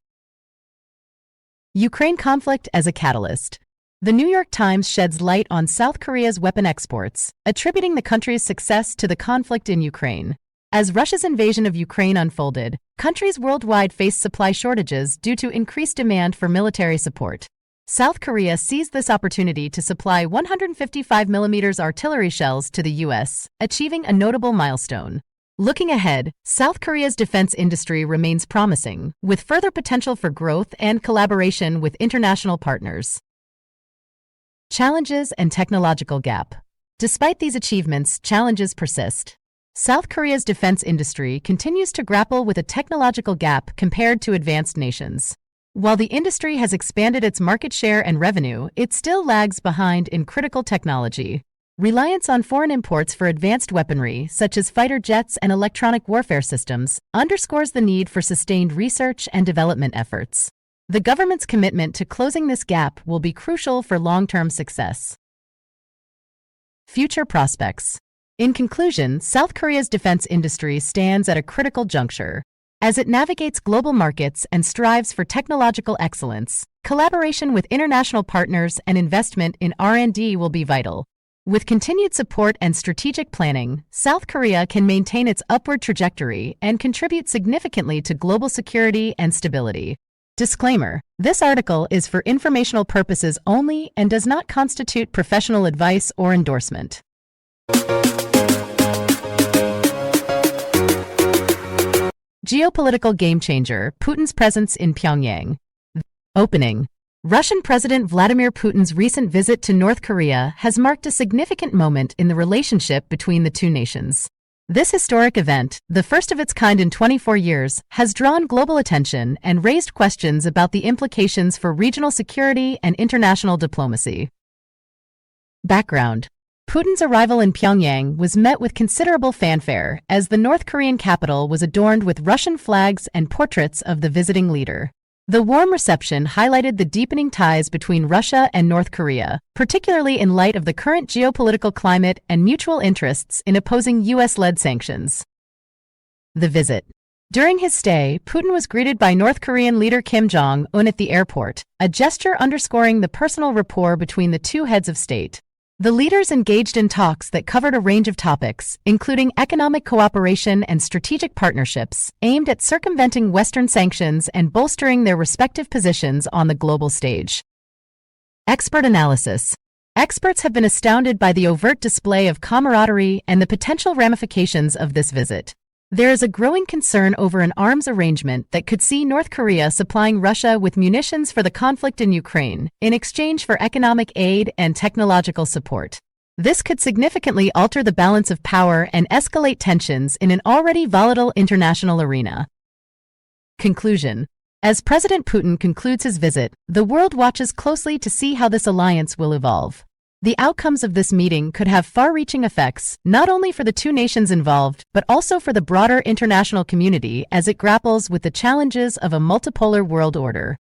Ukraine conflict as a catalyst. The New York Times sheds light on South Korea's weapon exports, attributing the country's success to the conflict in Ukraine. As Russia's invasion of Ukraine unfolded, countries worldwide faced supply shortages due to increased demand for military support. South Korea seized this opportunity to supply 155mm artillery shells to the U.S., achieving a notable milestone. Looking ahead, South Korea's defense industry remains promising, with further potential for growth and collaboration with international partners. Challenges and technological gap. Despite these achievements, challenges persist. South Korea's defense industry continues to grapple with a technological gap compared to advanced nations. While the industry has expanded its market share and revenue, it still lags behind in critical technology. Reliance on foreign imports for advanced weaponry, such as fighter jets and electronic warfare systems, underscores the need for sustained research and development efforts. The government's commitment to closing this gap will be crucial for long-term success. Future prospects. In conclusion, South Korea's defense industry stands at a critical juncture. As it navigates global markets and strives for technological excellence, collaboration with international partners and investment in R&D will be vital. With continued support and strategic planning, South Korea can maintain its upward trajectory and contribute significantly to global security and stability. Disclaimer: this article is for informational purposes only and does not constitute professional advice or endorsement. Geopolitical game changer, Putin's presence in Pyongyang. Opening. Russian President Vladimir Putin's recent visit to North Korea has marked a significant moment in the relationship between the two nations. This historic event, the first of its kind in 24 years, has drawn global attention and raised questions about the implications for regional security and international diplomacy. Background. Putin's arrival in Pyongyang was met with considerable fanfare as the North Korean capital was adorned with Russian flags and portraits of the visiting leader. The warm reception highlighted the deepening ties between Russia and North Korea, particularly in light of the current geopolitical climate and mutual interests in opposing U.S.-led sanctions. The visit. During his stay, Putin was greeted by North Korean leader Kim Jong-un at the airport, a gesture underscoring the personal rapport between the two heads of state. The leaders engaged in talks that covered a range of topics, including economic cooperation and strategic partnerships, aimed at circumventing Western sanctions and bolstering their respective positions on the global stage. Expert analysis. Experts have been astounded by the overt display of camaraderie and the potential ramifications of this visit. There is a growing concern over an arms arrangement that could see North Korea supplying Russia with munitions for the conflict in Ukraine, in exchange for economic aid and technological support. This could significantly alter the balance of power and escalate tensions in an already volatile international arena. Conclusion. As President Putin concludes his visit, the world watches closely to see how this alliance will evolve. The outcomes of this meeting could have far-reaching effects, not only for the two nations involved, but also for the broader international community as it grapples with the challenges of a multipolar world order.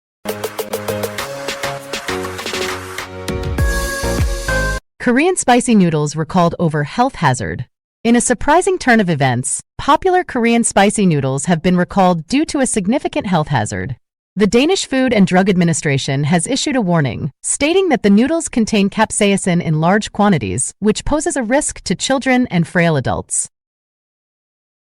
Korean spicy noodles recalled over health hazard. In a surprising turn of events, popular Korean spicy noodles have been recalled due to a significant health hazard. The Danish Food and Drug Administration has issued a warning, stating that the noodles contain capsaicin in large quantities, which poses a risk to children and frail adults.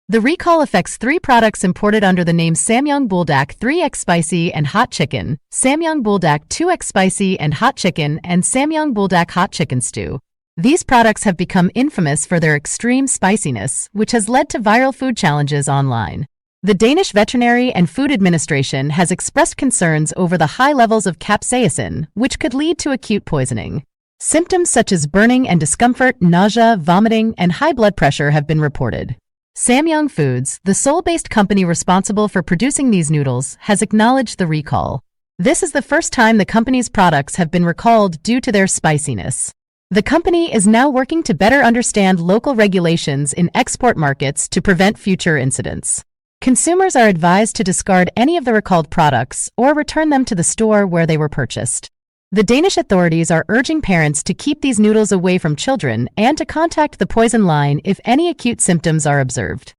The recall affects 3 products imported under the names Samyang Buldak 3X Spicy and Hot Chicken, Samyang Buldak 2X Spicy and Hot Chicken, and Samyang Buldak Hot Chicken Stew. These products have become infamous for their extreme spiciness, which has led to viral food challenges online. The Danish Veterinary and Food Administration has expressed concerns over the high levels of capsaicin, which could lead to acute poisoning. Symptoms such as burning and discomfort, nausea, vomiting, and high blood pressure have been reported. Samyang Foods, the Seoul-based company responsible for producing these noodles, has acknowledged the recall. This is the first time the company's products have been recalled due to their spiciness. The company is now working to better understand local regulations in export markets to prevent future incidents. Consumers are advised to discard any of the recalled products or return them to the store where they were purchased. The Danish authorities are urging parents to keep these noodles away from children and to contact the poison line if any acute symptoms are observed.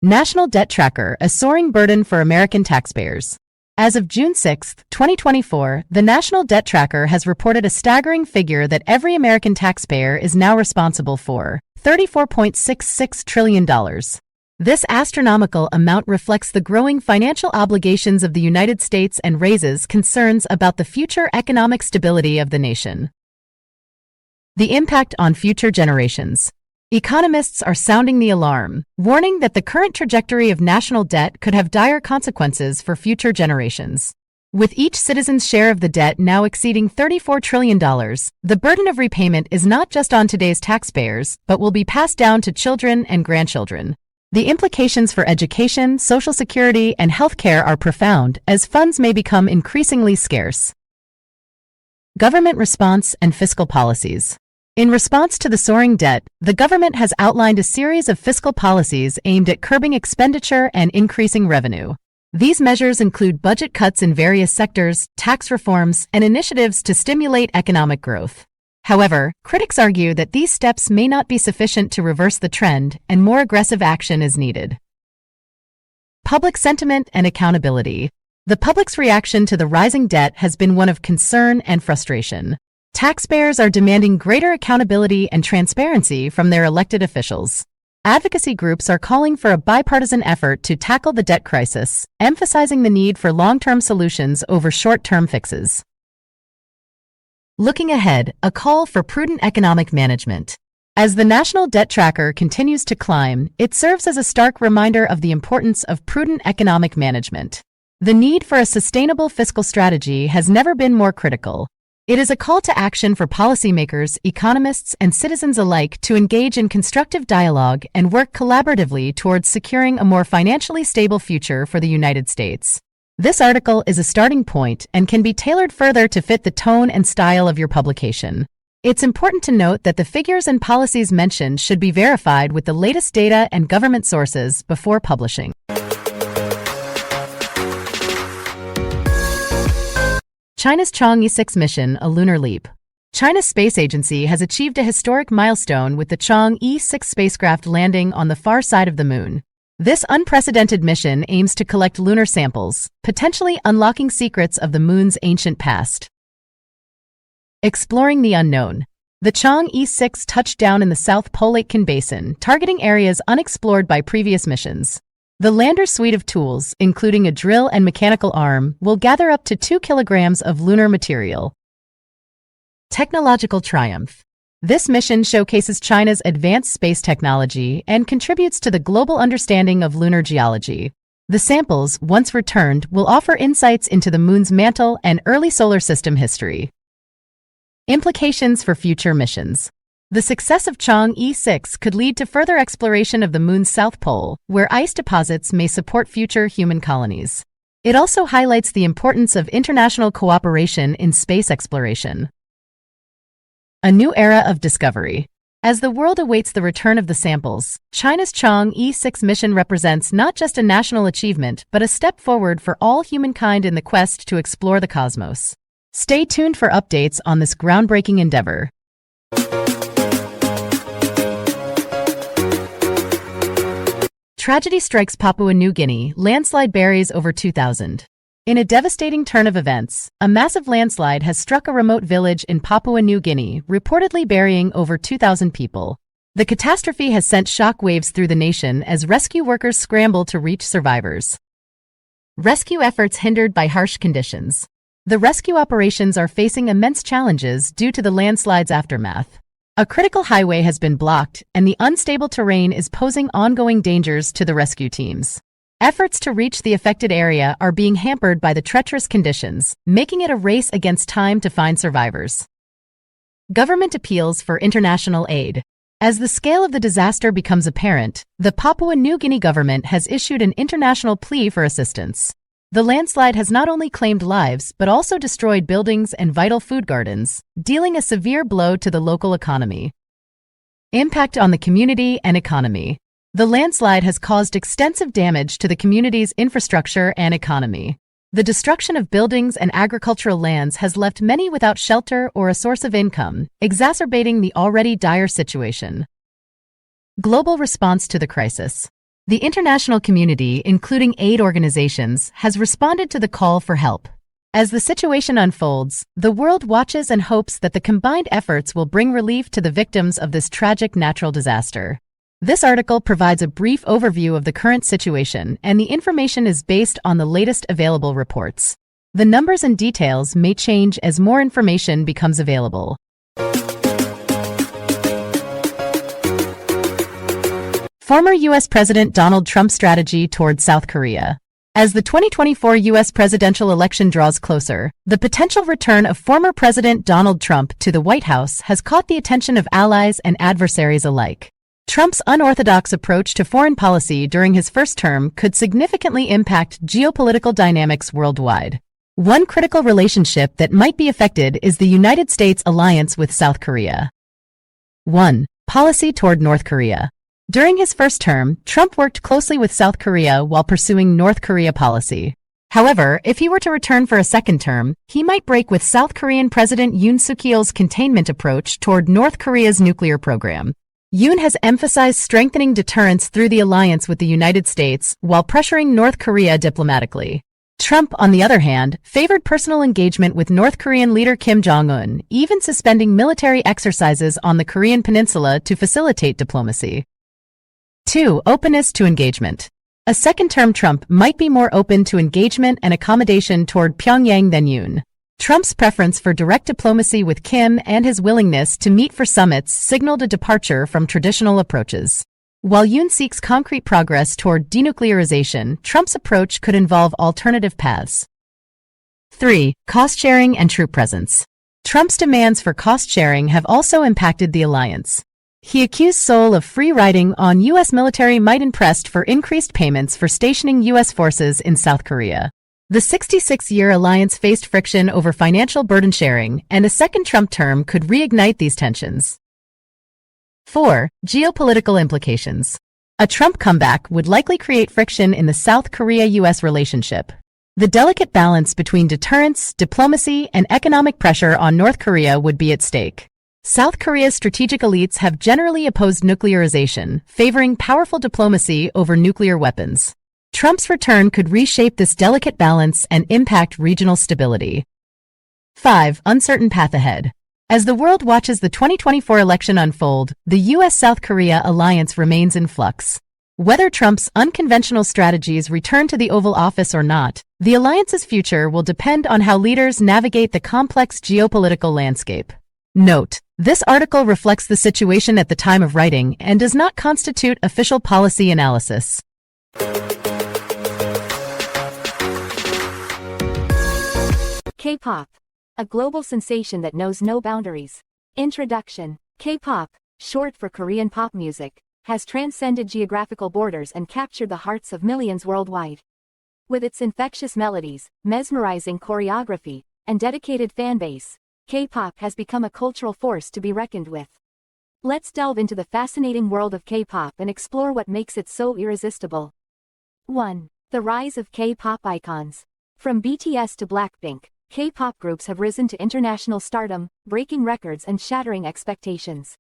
National Debt Tracker, a soaring burden for American taxpayers. As of June 6, 2024, the National Debt Tracker has reported a staggering figure that every American taxpayer is now responsible for: $34.66 trillion. This astronomical amount reflects the growing financial obligations of the United States and raises concerns about the future economic stability of the nation. The impact on future generations. Economists are sounding the alarm, warning that the current trajectory of national debt could have dire consequences for future generations. With each citizen's share of the debt now exceeding $34 trillion, the burden of repayment is not just on today's taxpayers, but will be passed down to children and grandchildren. The implications for education, Social Security, and healthcare are profound, as funds may become increasingly scarce. Government response and fiscal policies. In response to the soaring debt, the government has outlined a series of fiscal policies aimed at curbing expenditure and increasing revenue. These measures include budget cuts in various sectors, tax reforms, and initiatives to stimulate economic growth. However, critics argue that these steps may not be sufficient to reverse the trend, and more aggressive action is needed. Public sentiment and accountability. The public's reaction to the rising debt has been one of concern and frustration. Taxpayers are demanding greater accountability and transparency from their elected officials. Advocacy groups are calling for a bipartisan effort to tackle the debt crisis, emphasizing the need for long-term solutions over short-term fixes. Looking ahead, a call for prudent economic management. As the National Debt Tracker continues to climb, it serves as a stark reminder of the importance of prudent economic management. The need for a sustainable fiscal strategy has never been more critical. It is a call to action for policymakers, economists, and citizens alike to engage in constructive dialogue and work collaboratively towards securing a more financially stable future for the United States. This article is a starting point and can be tailored further to fit the tone and style of your publication. It's important to note that the figures and policies mentioned should be verified with the latest data and government sources before publishing. China's Chang'e 6 mission, a lunar leap. China's space agency has achieved a historic milestone with the Chang'e 6 spacecraft landing on the far side of the moon. This unprecedented mission aims to collect lunar samples, potentially unlocking secrets of the moon's ancient past. Exploring the unknown. The Chang'e 6 touched down in the South Pole Aitken Basin, targeting areas unexplored by previous missions. The lander's suite of tools, including a drill and mechanical arm, will gather up to 2 kilograms of lunar material. Technological triumph. This mission showcases China's advanced space technology and contributes to the global understanding of lunar geology. The samples, once returned, will offer insights into the moon's mantle and early solar system history. Implications for future missions. The success of Chang'e 6 could lead to further exploration of the moon's south pole, where ice deposits may support future human colonies. It also highlights the importance of international cooperation in space exploration. A new era of discovery. As the world awaits the return of the samples, China's Chang'e 6 mission represents not just a national achievement, but a step forward for all humankind in the quest to explore the cosmos. Stay tuned for updates on this groundbreaking endeavor. Tragedy strikes Papua New Guinea, landslide buries over 2,000. In a devastating turn of events, a massive landslide has struck a remote village in Papua New Guinea, reportedly burying over 2,000 people. The catastrophe has sent shockwaves through the nation as rescue workers scramble to reach survivors. Rescue efforts hindered by harsh conditions. The rescue operations are facing immense challenges due to the landslide's aftermath. A critical highway has been blocked, and the unstable terrain is posing ongoing dangers to the rescue teams. Efforts to reach the affected area are being hampered by the treacherous conditions, making it a race against time to find survivors. Government appeals for international aid. As the scale of the disaster becomes apparent, the Papua New Guinea government has issued an international plea for assistance. The landslide has not only claimed lives but also destroyed buildings and vital food gardens, dealing a severe blow to the local economy. Impact on the community and economy. The landslide has caused extensive damage to the community's infrastructure and economy. The destruction of buildings and agricultural lands has left many without shelter or a source of income, exacerbating the already dire situation. Global response to the crisis. The international community, including aid organizations, has responded to the call for help. As the situation unfolds, the world watches and hopes that the combined efforts will bring relief to the victims of this tragic natural disaster. This article provides a brief overview of the current situation, and the information is based on the latest available reports. The numbers and details may change as more information becomes available. Former U.S. President Donald Trump's strategy toward South Korea. As the 2024 U.S. presidential election draws closer, the potential return of former President Donald Trump to the White House has caught the attention of allies and adversaries alike. Trump's unorthodox approach to foreign policy during his first term could significantly impact geopolitical dynamics worldwide. One critical relationship that might be affected is the United States' alliance with South Korea. 1. Policy toward North Korea. During his first term, Trump worked closely with South Korea while pursuing North Korea policy. However, if he were to return for a second term, he might break with South Korean President Yoon Suk-yeol's containment approach toward North Korea's nuclear program. Yoon has emphasized strengthening deterrence through the alliance with the United States while pressuring North Korea diplomatically. Trump, on the other hand, favored personal engagement with North Korean leader Kim Jong-un, even suspending military exercises on the Korean peninsula to facilitate diplomacy. 2. Openness to engagement. A second-term Trump might be more open to engagement and accommodation toward Pyongyang than Yoon. Trump's preference for direct diplomacy with Kim and his willingness to meet for summits signaled a departure from traditional approaches. While Yoon seeks concrete progress toward denuclearization, Trump's approach could involve alternative paths. 3. Cost-sharing and troop presence. Trump's demands for cost-sharing have also impacted the alliance. He accused Seoul of free-riding on U.S. military might and pressed for increased payments for stationing U.S. forces in South Korea. The 66-year alliance faced friction over financial burden sharing, and a second Trump term could reignite these tensions. 4. Geopolitical implications. A Trump comeback would likely create friction in the South Korea-U.S. relationship. The delicate balance between deterrence, diplomacy, and economic pressure on North Korea would be at stake. South Korea's strategic elites have generally opposed nuclearization, favoring powerful diplomacy over nuclear weapons. Trump's return could reshape this delicate balance and impact regional stability. 5. Uncertain path ahead. As the world watches the 2024 election unfold, the U.S.-South Korea alliance remains in flux. Whether Trump's unconventional strategies return to the Oval Office or not, the alliance's future will depend on how leaders navigate the complex geopolitical landscape. Note: this article reflects the situation at the time of writing and does not constitute official policy analysis. K-pop, a global sensation that knows no boundaries. Introduction. K-pop, short for Korean pop music, has transcended geographical borders and captured the hearts of millions worldwide. With its infectious melodies, mesmerizing choreography, and dedicated fan base, K-pop has become a cultural force to be reckoned with. Let's delve into the fascinating world of K-pop and explore what makes it so irresistible. 1. The rise of K-pop icons. From BTS to Blackpink, K-pop groups have risen to international stardom, breaking records and shattering expectations.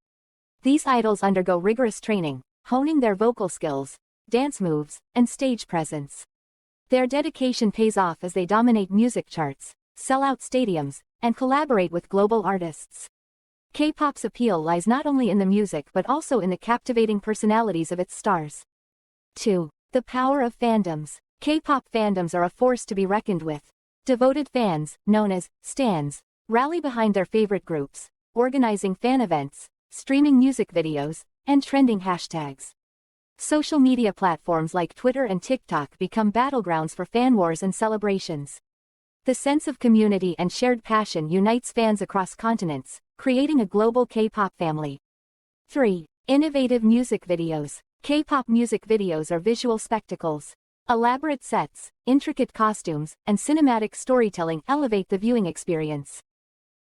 These idols undergo rigorous training, honing their vocal skills, dance moves, and stage presence. Their dedication pays off as they dominate music charts, sell out stadiums, and collaborate with global artists. K-pop's appeal lies not only in the music but also in the captivating personalities of its stars. 2. The power of fandoms. K-pop fandoms are a force to be reckoned with. Devoted fans, known as stans, rally behind their favorite groups, organizing fan events, streaming music videos, and trending hashtags. Social media platforms like Twitter and TikTok become battlegrounds for fan wars and celebrations. The sense of community and shared passion unites fans across continents, creating a global K-pop family. 3. Innovative music videos. K-pop music videos are visual spectacles. Elaborate sets, intricate costumes, and cinematic storytelling elevate the viewing experience.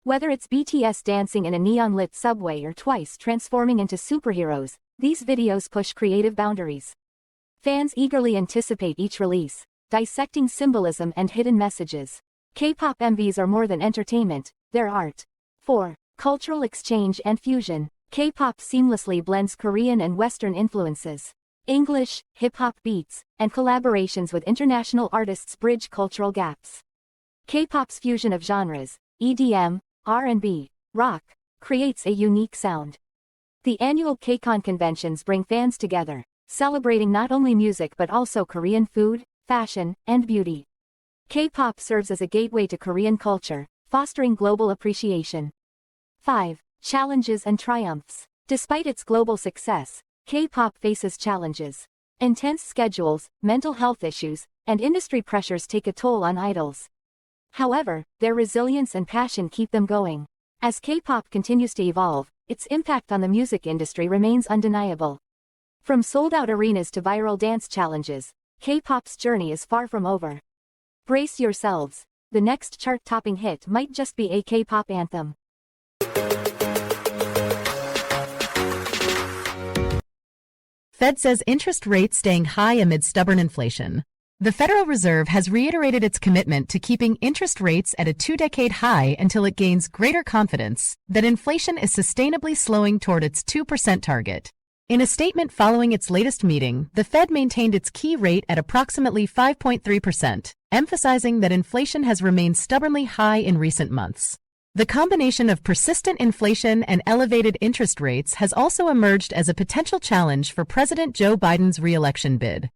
Whether it's BTS dancing in a neon-lit subway or Twice transforming into superheroes, these videos push creative boundaries. Fans eagerly anticipate each release, dissecting symbolism and hidden messages. K-pop MVs are more than entertainment, they're art. 4. Cultural exchange and fusion. K-pop seamlessly blends Korean and Western influences. English, hip-hop beats, and collaborations with international artists bridge cultural gaps. K-pop's fusion of genres, EDM, R&B, rock, creates a unique sound. The annual KCON conventions bring fans together, celebrating not only music but also Korean food, fashion, and beauty. K-pop serves as a gateway to Korean culture, fostering global appreciation. 5. Challenges and triumphs. Despite its global success, K-pop faces challenges. Intense schedules, mental health issues, and industry pressures take a toll on idols. However, their resilience and passion keep them going. As K-pop continues to evolve, its impact on the music industry remains undeniable. From sold-out arenas to viral dance challenges, K-pop's journey is far from over. Brace yourselves, the next chart-topping hit might just be a K-pop anthem. Fed says interest rates staying high amid stubborn inflation. The Federal Reserve has reiterated its commitment to keeping interest rates at a two-decade high until it gains greater confidence that inflation is sustainably slowing toward its 2% target. In a statement following its latest meeting, the Fed maintained its key rate at approximately 5.3%, emphasizing that inflation has remained stubbornly high in recent months. The combination of persistent inflation and elevated interest rates has also emerged as a potential challenge for President Joe Biden's re-election bid.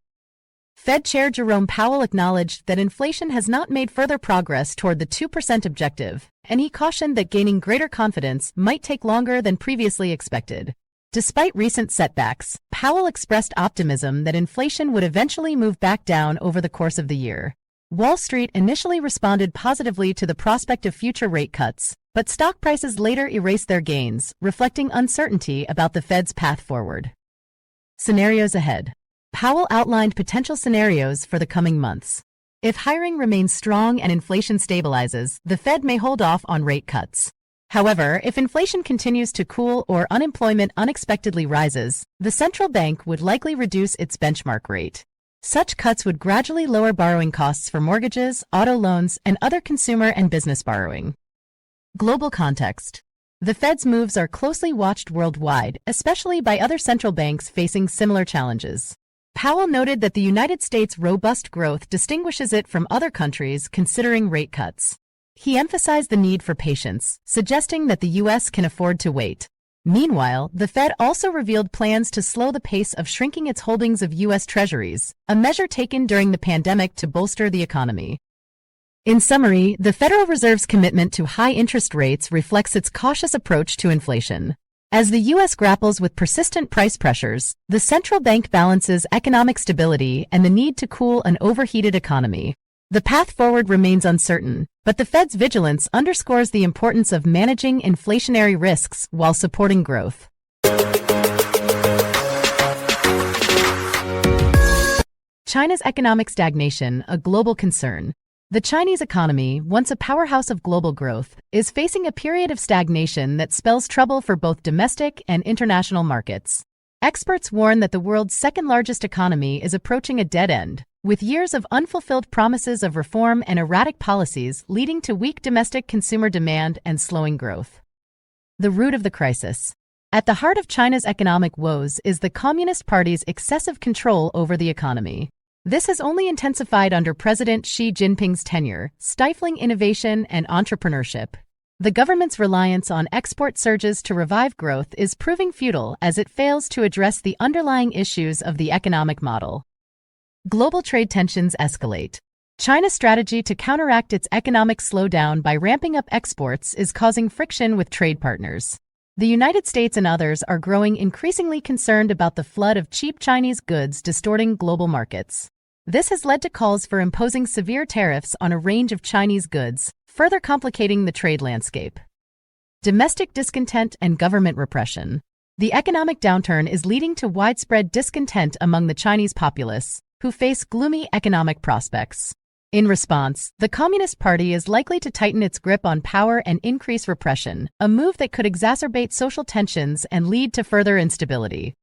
Fed Chair Jerome Powell acknowledged that inflation has not made further progress toward the 2% objective, and he cautioned that gaining greater confidence might take longer than previously expected. Despite recent setbacks, Powell expressed optimism that inflation would eventually move back down over the course of the year. Wall Street initially responded positively to the prospect of future rate cuts, but stock prices later erased their gains, reflecting uncertainty about the Fed's path forward. Scenarios ahead. Powell outlined potential scenarios for the coming months. If hiring remains strong and inflation stabilizes, the Fed may hold off on rate cuts. However, if inflation continues to cool or unemployment unexpectedly rises, the central bank would likely reduce its benchmark rate. Such cuts would gradually lower borrowing costs for mortgages, auto loans, and other consumer and business borrowing. Global context. The Fed's moves are closely watched worldwide, especially by other central banks facing similar challenges. Powell noted that the United States' robust growth distinguishes it from other countries considering rate cuts. He emphasized the need for patience, suggesting that the U.S. can afford to wait. Meanwhile, the Fed also revealed plans to slow the pace of shrinking its holdings of U.S. Treasuries, a measure taken during the pandemic to bolster the economy. In summary, the Federal Reserve's commitment to high interest rates reflects its cautious approach to inflation. As the U.S. grapples with persistent price pressures, the central bank balances economic stability and the need to cool an overheated economy. The path forward remains uncertain, but the Fed's vigilance underscores the importance of managing inflationary risks while supporting growth. China's economic stagnation, a global concern. The Chinese economy, once a powerhouse of global growth, is facing a period of stagnation that spells trouble for both domestic and international markets. Experts warn that the world's second-largest economy is approaching a dead end, with years of unfulfilled promises of reform and erratic policies leading to weak domestic consumer demand and slowing growth. The root of the crisis. At the heart of China's economic woes is the Communist Party's excessive control over the economy. This has only intensified under President Xi Jinping's tenure, stifling innovation and entrepreneurship. The government's reliance on export surges to revive growth is proving futile as it fails to address the underlying issues of the economic model. Global trade tensions escalate. China's strategy to counteract its economic slowdown by ramping up exports is causing friction with trade partners. The United States and others are growing increasingly concerned about the flood of cheap Chinese goods distorting global markets. This has led to calls for imposing severe tariffs on a range of Chinese goods, further complicating the trade landscape. Domestic discontent and government repression. The economic downturn is leading to widespread discontent among the Chinese populace, who face gloomy economic prospects. In response, the Communist Party is likely to tighten its grip on power and increase repression, a move that could exacerbate social tensions and lead to further instability.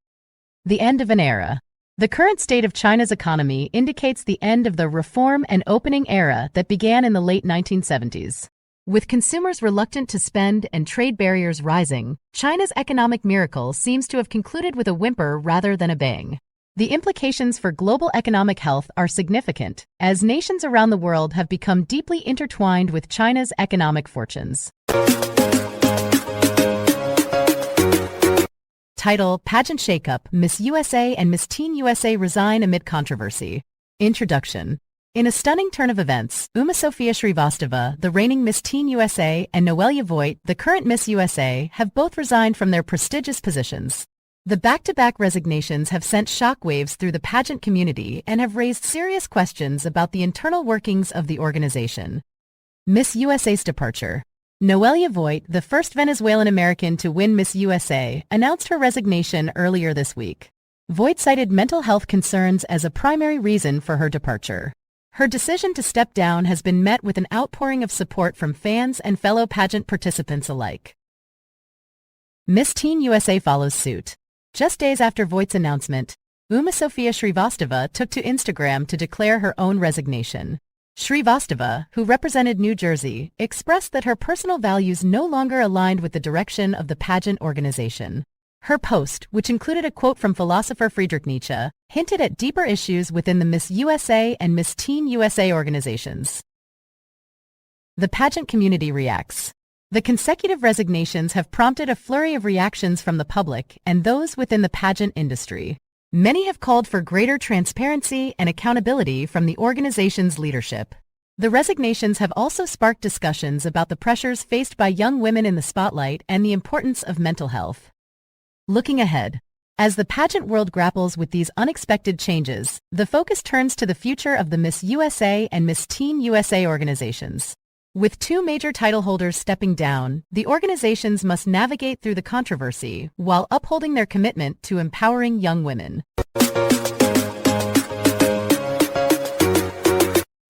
The end of an era. The current state of China's economy indicates the end of the reform and opening era that began in the late 1970s. With consumers reluctant to spend and trade barriers rising, China's economic miracle seems to have concluded with a whimper rather than a bang. The implications for global economic health are significant, as nations around the world have become deeply intertwined with China's economic fortunes. Title: Pageant Shakeup, Miss USA and Miss Teen USA resign amid controversy. Introduction. In a stunning turn of events, Uma-Sofia Shrivastava, the reigning Miss Teen USA, and Noelia Voigt, the current Miss USA, have both resigned from their prestigious positions. The back-to-back resignations have sent shockwaves through the pageant community and have raised serious questions about the internal workings of the organization. Miss USA's departure. Noelia Voigt, the first Venezuelan American to win Miss USA, announced her resignation earlier this week. Voigt cited mental health concerns as a primary reason for her departure. Her decision to step down has been met with an outpouring of support from fans and fellow pageant participants alike. Miss Teen USA follows suit. Just days after Voigt's announcement, Uma-Sofia Shrivastava took to Instagram to declare her own resignation. Shrivastava, who represented New Jersey, expressed that her personal values no longer aligned with the direction of the pageant organization. Her post, which included a quote from philosopher Friedrich Nietzsche, hinted at deeper issues within the Miss USA and Miss Teen USA organizations. The pageant community reacts. The consecutive resignations have prompted a flurry of reactions from the public and those within the pageant industry. Many have called for greater transparency and accountability from the organization's leadership. The resignations have also sparked discussions about the pressures faced by young women in the spotlight and the importance of mental health. Looking ahead. As the pageant world grapples with these unexpected changes, the focus turns to the future of the Miss USA and Miss Teen USA organizations. With two major title holders stepping down, the organizations must navigate through the controversy while upholding their commitment to empowering young women.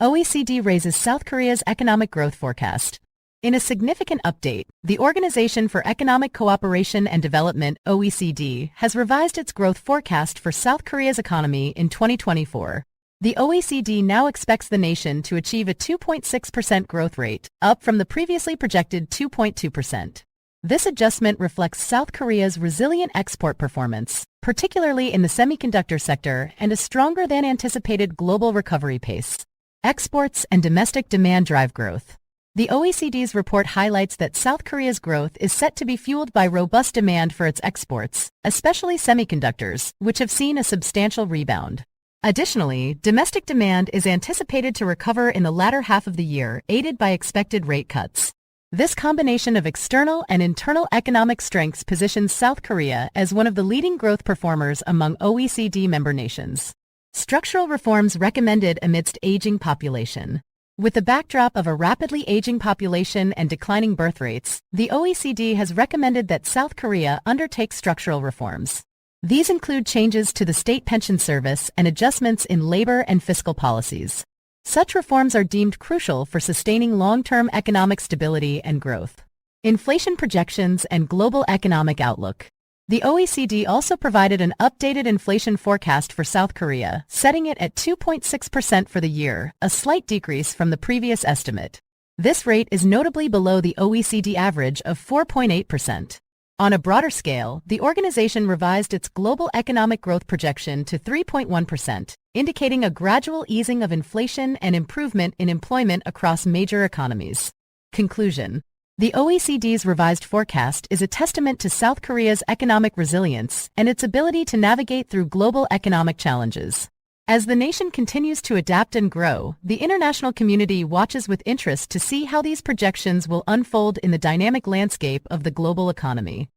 OECD raises South Korea's economic growth forecast. In a significant update, the Organization for Economic Cooperation and Development, OECD, has revised its growth forecast for South Korea's economy in 2024. The OECD now expects the nation to achieve a 2.6% growth rate, up from the previously projected 2.2%. This adjustment reflects South Korea's resilient export performance, particularly in the semiconductor sector, and a stronger than anticipated global recovery pace. Exports and domestic demand drive growth. The OECD's report highlights that South Korea's growth is set to be fueled by robust demand for its exports, especially semiconductors, which have seen a substantial rebound. Additionally, domestic demand is anticipated to recover in the latter half of the year, aided by expected rate cuts. This combination of external and internal economic strengths positions South Korea as one of the leading growth performers among OECD member nations. Structural reforms recommended amidst aging population. With the backdrop of a rapidly aging population and declining birth rates, the OECD has recommended that South Korea undertake structural reforms. These include changes to the state pension service and adjustments in labor and fiscal policies. Such reforms are deemed crucial for sustaining long-term economic stability and growth. Inflation projections and global economic outlook. The OECD also provided an updated inflation forecast for South Korea, setting it at 2.6% for the year, a slight decrease from the previous estimate. This rate is notably below the OECD average of 4.8%. On a broader scale, the organization revised its global economic growth projection to 3.1%, indicating a gradual easing of inflation and improvement in employment across major economies. Conclusion. The OECD's revised forecast is a testament to South Korea's economic resilience and its ability to navigate through global economic challenges. As the nation continues to adapt and grow, the international community watches with interest to see how these projections will unfold in the dynamic landscape of the global economy.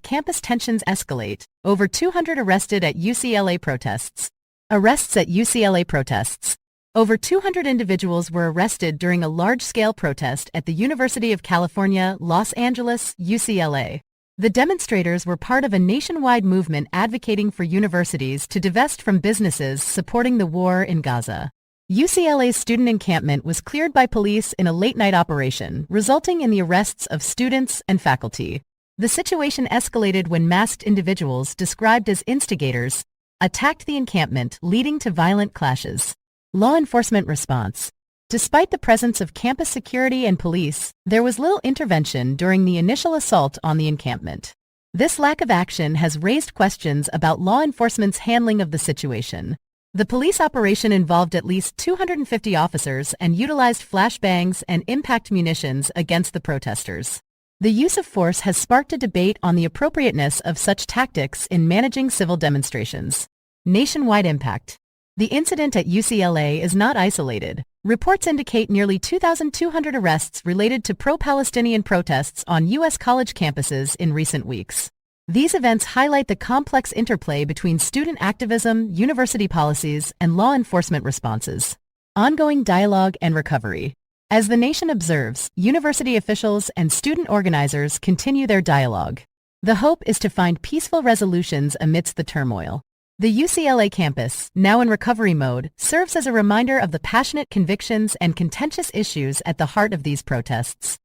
Campus tensions escalate. Over 200 arrested at UCLA protests. Arrests at UCLA protests. Over 200 individuals were arrested during a large-scale protest at the University of California, Los Angeles, UCLA. The demonstrators were part of a nationwide movement advocating for universities to divest from businesses supporting the war in Gaza. UCLA's student encampment was cleared by police in a late-night operation, resulting in the arrests of students and faculty. The situation escalated when masked individuals, described as instigators, attacked the encampment, leading to violent clashes. Law enforcement response. Despite the presence of campus security and police, there was little intervention during the initial assault on the encampment. This lack of action has raised questions about law enforcement's handling of the situation. The police operation involved at least 250 officers and utilized flashbangs and impact munitions against the protesters. The use of force has sparked a debate on the appropriateness of such tactics in managing civil demonstrations. Nationwide impact. The incident at UCLA is not isolated. Reports indicate nearly 2,200 arrests related to pro-Palestinian protests on U.S. college campuses in recent weeks. These events highlight the complex interplay between student activism, university policies, and law enforcement responses. Ongoing dialogue and recovery. As the nation observes, university officials and student organizers continue their dialogue. The hope is to find peaceful resolutions amidst the turmoil. The UCLA campus, now in recovery mode, serves as a reminder of the passionate convictions and contentious issues at the heart of these protests.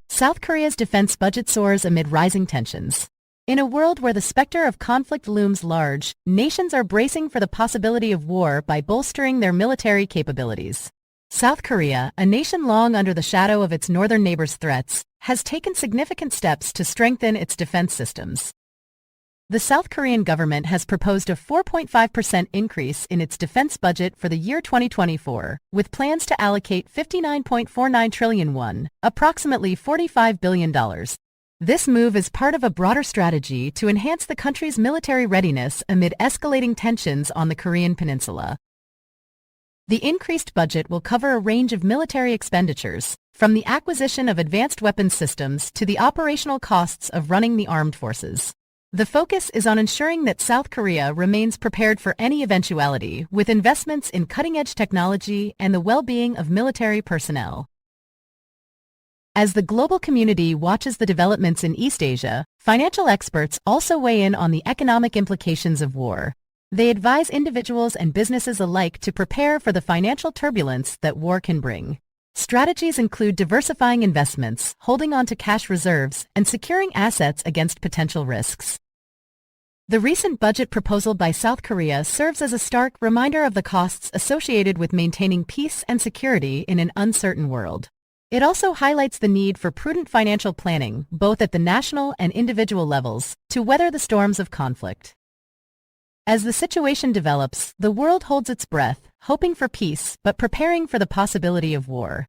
South Korea's defense budget soars amid rising tensions. In a world where the specter of conflict looms large, nations are bracing for the possibility of war by bolstering their military capabilities. South Korea, a nation long under the shadow of its northern neighbors' threats, has taken significant steps to strengthen its defense systems. The South Korean government has proposed a 4.5% increase in its defense budget for the year 2024, with plans to allocate 59.49 trillion won, approximately $45 billion. This move is part of a broader strategy to enhance the country's military readiness amid escalating tensions on the Korean peninsula. The increased budget will cover a range of military expenditures, from the acquisition of advanced weapons systems to the operational costs of running the armed forces. The focus is on ensuring that South Korea remains prepared for any eventuality, with investments in cutting-edge technology and the well-being of military personnel. As the global community watches the developments in East Asia, financial experts also weigh in on the economic implications of war. They advise individuals and businesses alike to prepare for the financial turbulence that war can bring. Strategies include diversifying investments, holding on to cash reserves, and securing assets against potential risks. The recent budget proposal by South Korea serves as a stark reminder of the costs associated with maintaining peace and security in an uncertain world. It also highlights the need for prudent financial planning, both at the national and individual levels, to weather the storms of conflict. As the situation develops, the world holds its breath, hoping for peace but preparing for the possibility of war.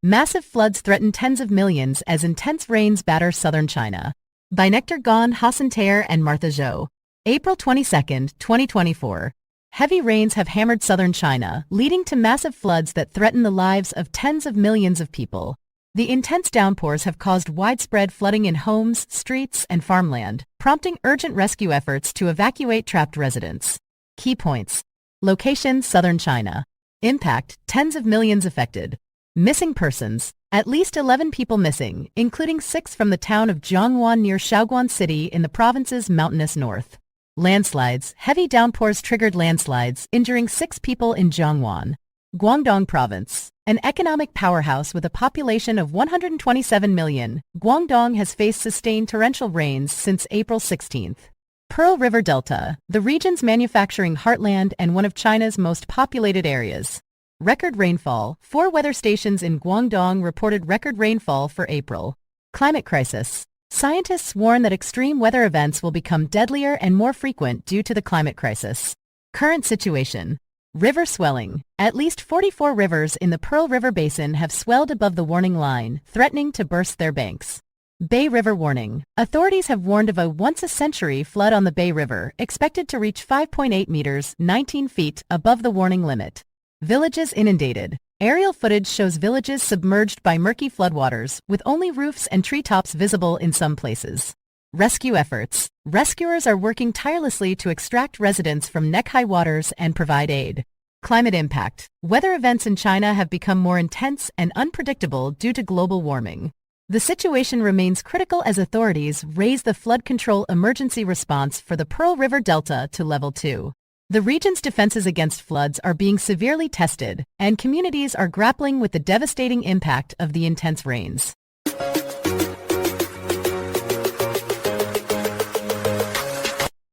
Massive floods threaten tens of millions as intense rains batter southern China. By Nectar Gon, Hassan Tayer, and Martha Zhou. April 22, 2024. Heavy rains have hammered southern China, leading to massive floods that threaten the lives of tens of millions of people. The intense downpours have caused widespread flooding in homes, streets, and farmland, prompting urgent rescue efforts to evacuate trapped residents. Key points. Location: southern China. Impact: tens of millions affected. Missing persons: at least 11 people missing, including 6 from the town of Jiangwan near Shaoguan City in the province's mountainous north. Landslides: heavy downpours triggered landslides, injuring 6 people in Jiangwan. Guangdong Province, an economic powerhouse with a population of 127 million, Guangdong has faced sustained torrential rains since April 16th. Pearl River Delta, the region's manufacturing heartland and one of China's most populated areas. Record rainfall. 4 weather stations in Guangdong reported record rainfall for April. Climate crisis. Scientists warn that extreme weather events will become deadlier and more frequent due to the climate crisis. Current situation. River swelling. At least 44 rivers in the Pearl River Basin have swelled above the warning line, threatening to burst their banks. Bay River warning. Authorities have warned of a once-a-century flood on the Bay River, expected to reach 5.8 meters, 19 feet, above the warning limit. Villages inundated. Aerial footage shows villages submerged by murky floodwaters, with only roofs and treetops visible in some places. Rescue efforts. Rescuers are working tirelessly to extract residents from neck-high waters and provide aid. Climate impact. Weather events in China have become more intense and unpredictable due to global warming. The situation remains critical as authorities raise the flood control emergency response for the Pearl River Delta to level 2. The region's defenses against floods are being severely tested, and communities are grappling with the devastating impact of the intense rains.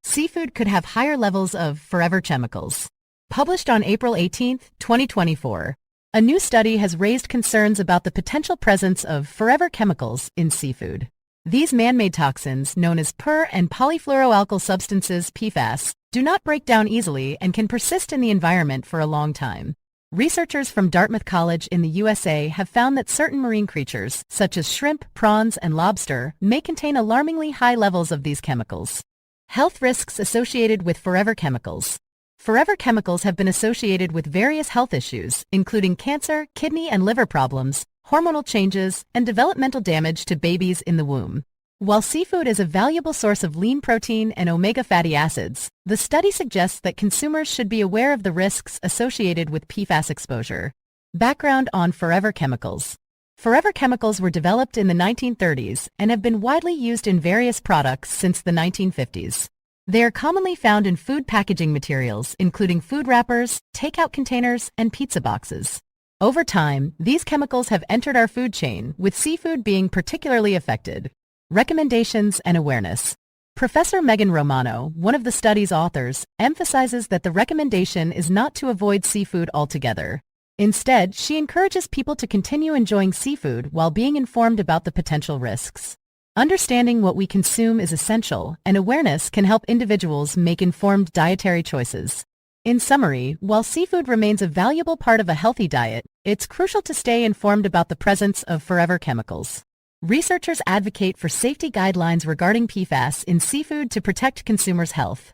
Seafood could have higher levels of forever chemicals. Published on April 18, 2024, a new study has raised concerns about the potential presence of forever chemicals in seafood. These man-made toxins, known as per- and polyfluoroalkyl substances PFAS, do not break down easily and can persist in the environment for a long time. Researchers from Dartmouth College in the USA have found that certain marine creatures, such as shrimp, prawns, and lobster, may contain alarmingly high levels of these chemicals. Health risks associated with forever chemicals. Forever chemicals have been associated with various health issues, including cancer, kidney and liver problems, hormonal changes, and developmental damage to babies in the womb. While seafood is a valuable source of lean protein and omega fatty acids, the study suggests that consumers should be aware of the risks associated with PFAS exposure. Background on forever chemicals. Forever chemicals were developed in the 1930s and have been widely used in various products since the 1950s. They are commonly found in food packaging materials, including food wrappers, takeout containers, and pizza boxes. Over time, these chemicals have entered our food chain, with seafood being particularly affected. Recommendations and awareness. Professor Megan Romano, one of the study's authors, emphasizes that the recommendation is not to avoid seafood altogether. Instead, she encourages people to continue enjoying seafood while being informed about the potential risks. Understanding what we consume is essential, and awareness can help individuals make informed dietary choices. In summary, while seafood remains a valuable part of a healthy diet, it's crucial to stay informed about the presence of forever chemicals. Researchers advocate for safety guidelines regarding PFAS in seafood to protect consumers' health.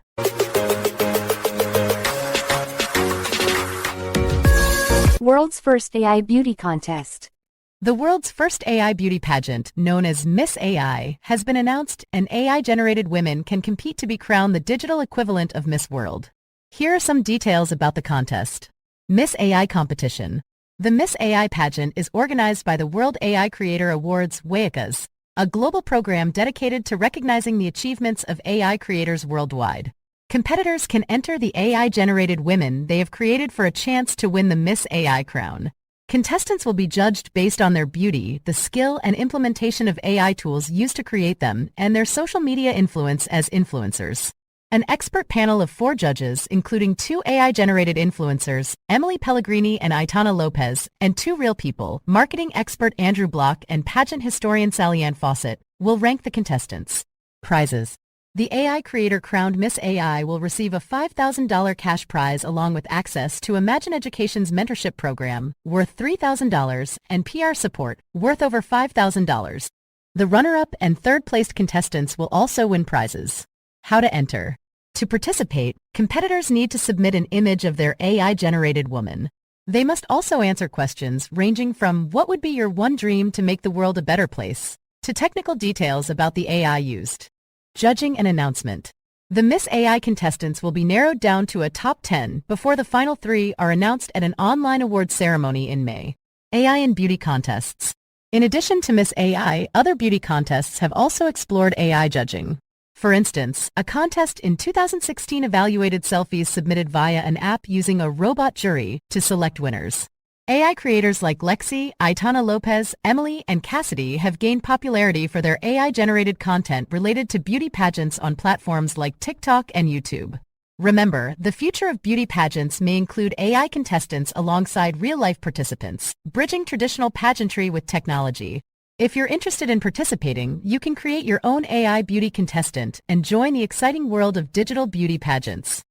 World's first AI beauty contest. The world's first AI beauty pageant, known as Miss AI, has been announced, and AI-generated women can compete to be crowned the digital equivalent of Miss World. Here are some details about the contest. Miss AI competition. The Miss AI pageant is organized by the World AI Creator Awards WAICAs, a global program dedicated to recognizing the achievements of AI creators worldwide. Competitors can enter the AI-generated women they have created for a chance to win the Miss AI crown. Contestants will be judged based on their beauty, the skill and implementation of AI tools used to create them, and their social media influence as influencers. An expert panel of 4 judges, including 2 AI-generated influencers, Emily Pellegrini and Aitana Lopez, and 2 real people, marketing expert Andrew Block and pageant historian Sally-Ann Fawcett, will rank the contestants. Prizes. The AI creator crowned Miss AI will receive a $5,000 cash prize along with access to Imagine Education's mentorship program, worth $3,000, and PR support, worth over $5,000. The runner-up and third-placed contestants will also win prizes. How to enter. To participate, competitors need to submit an image of their AI-generated woman. They must also answer questions ranging from what would be your one dream to make the world a better place, to technical details about the AI used. Judging and announcement. The Miss AI contestants will be narrowed down to a top 10 before the final 3 are announced at an online award ceremony in May. AI and beauty contests. In addition to Miss AI, other beauty contests have also explored AI judging. For instance, a contest in 2016 evaluated selfies submitted via an app using a robot jury to select winners. AI creators like Lexi, Aitana Lopez, Emily, and Cassidy have gained popularity for their AI-generated content related to beauty pageants on platforms like TikTok and YouTube. Remember, the future of beauty pageants may include AI contestants alongside real-life participants, bridging traditional pageantry with technology. If you're interested in participating, you can create your own AI beauty contestant and join the exciting world of digital beauty pageants.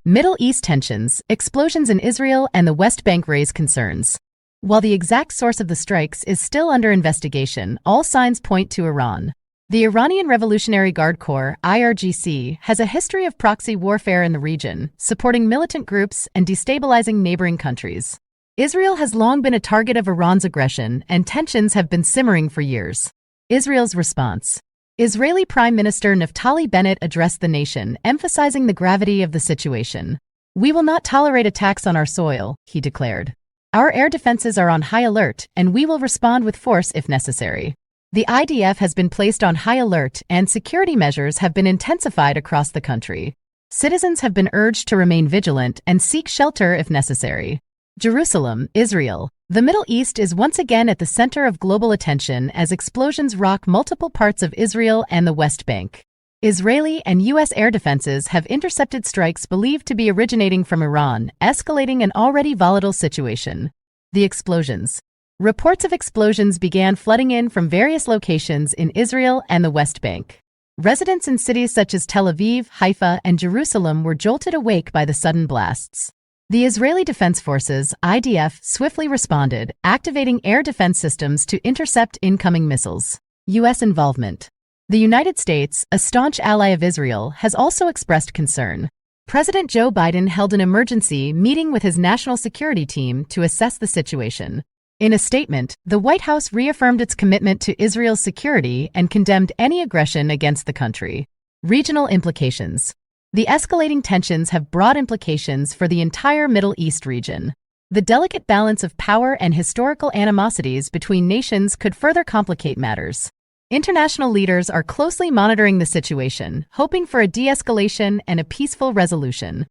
Middle East tensions, explosions in Israel and the West Bank raise concerns. While the exact source of the strikes is still under investigation, all signs point to Iran. The Iranian Revolutionary Guard Corps, IRGC, has a history of proxy warfare in the region, supporting militant groups and destabilizing neighboring countries. Israel has long been a target of Iran's aggression, and tensions have been simmering for years. Israel's response. Israeli Prime Minister Naftali Bennett addressed the nation, emphasizing the gravity of the situation. "We will not tolerate attacks on our soil," he declared. "Our air defenses are on high alert, and we will respond with force if necessary." The IDF has been placed on high alert, and security measures have been intensified across the country. Citizens have been urged to remain vigilant and seek shelter if necessary. Jerusalem, Israel. The Middle East is once again at the center of global attention as explosions rock multiple parts of Israel and the West Bank. Israeli and U.S. air defenses have intercepted strikes believed to be originating from Iran, escalating an already volatile situation. The explosions. Reports of explosions began flooding in from various locations in Israel and the West Bank. Residents in cities such as Tel Aviv, Haifa, and Jerusalem were jolted awake by the sudden blasts. The Israeli Defense Forces, IDF, swiftly responded, activating air defense systems to intercept incoming missiles. U.S. involvement. The United States, a staunch ally of Israel, has also expressed concern. President Joe Biden held an emergency meeting with his national security team to assess the situation. In a statement, the White House reaffirmed its commitment to Israel's security and condemned any aggression against the country. Regional implications. The escalating tensions have broad implications for the entire Middle East region. The delicate balance of power and historical animosities between nations could further complicate matters. International leaders are closely monitoring the situation, hoping for a de-escalation and a peaceful resolution.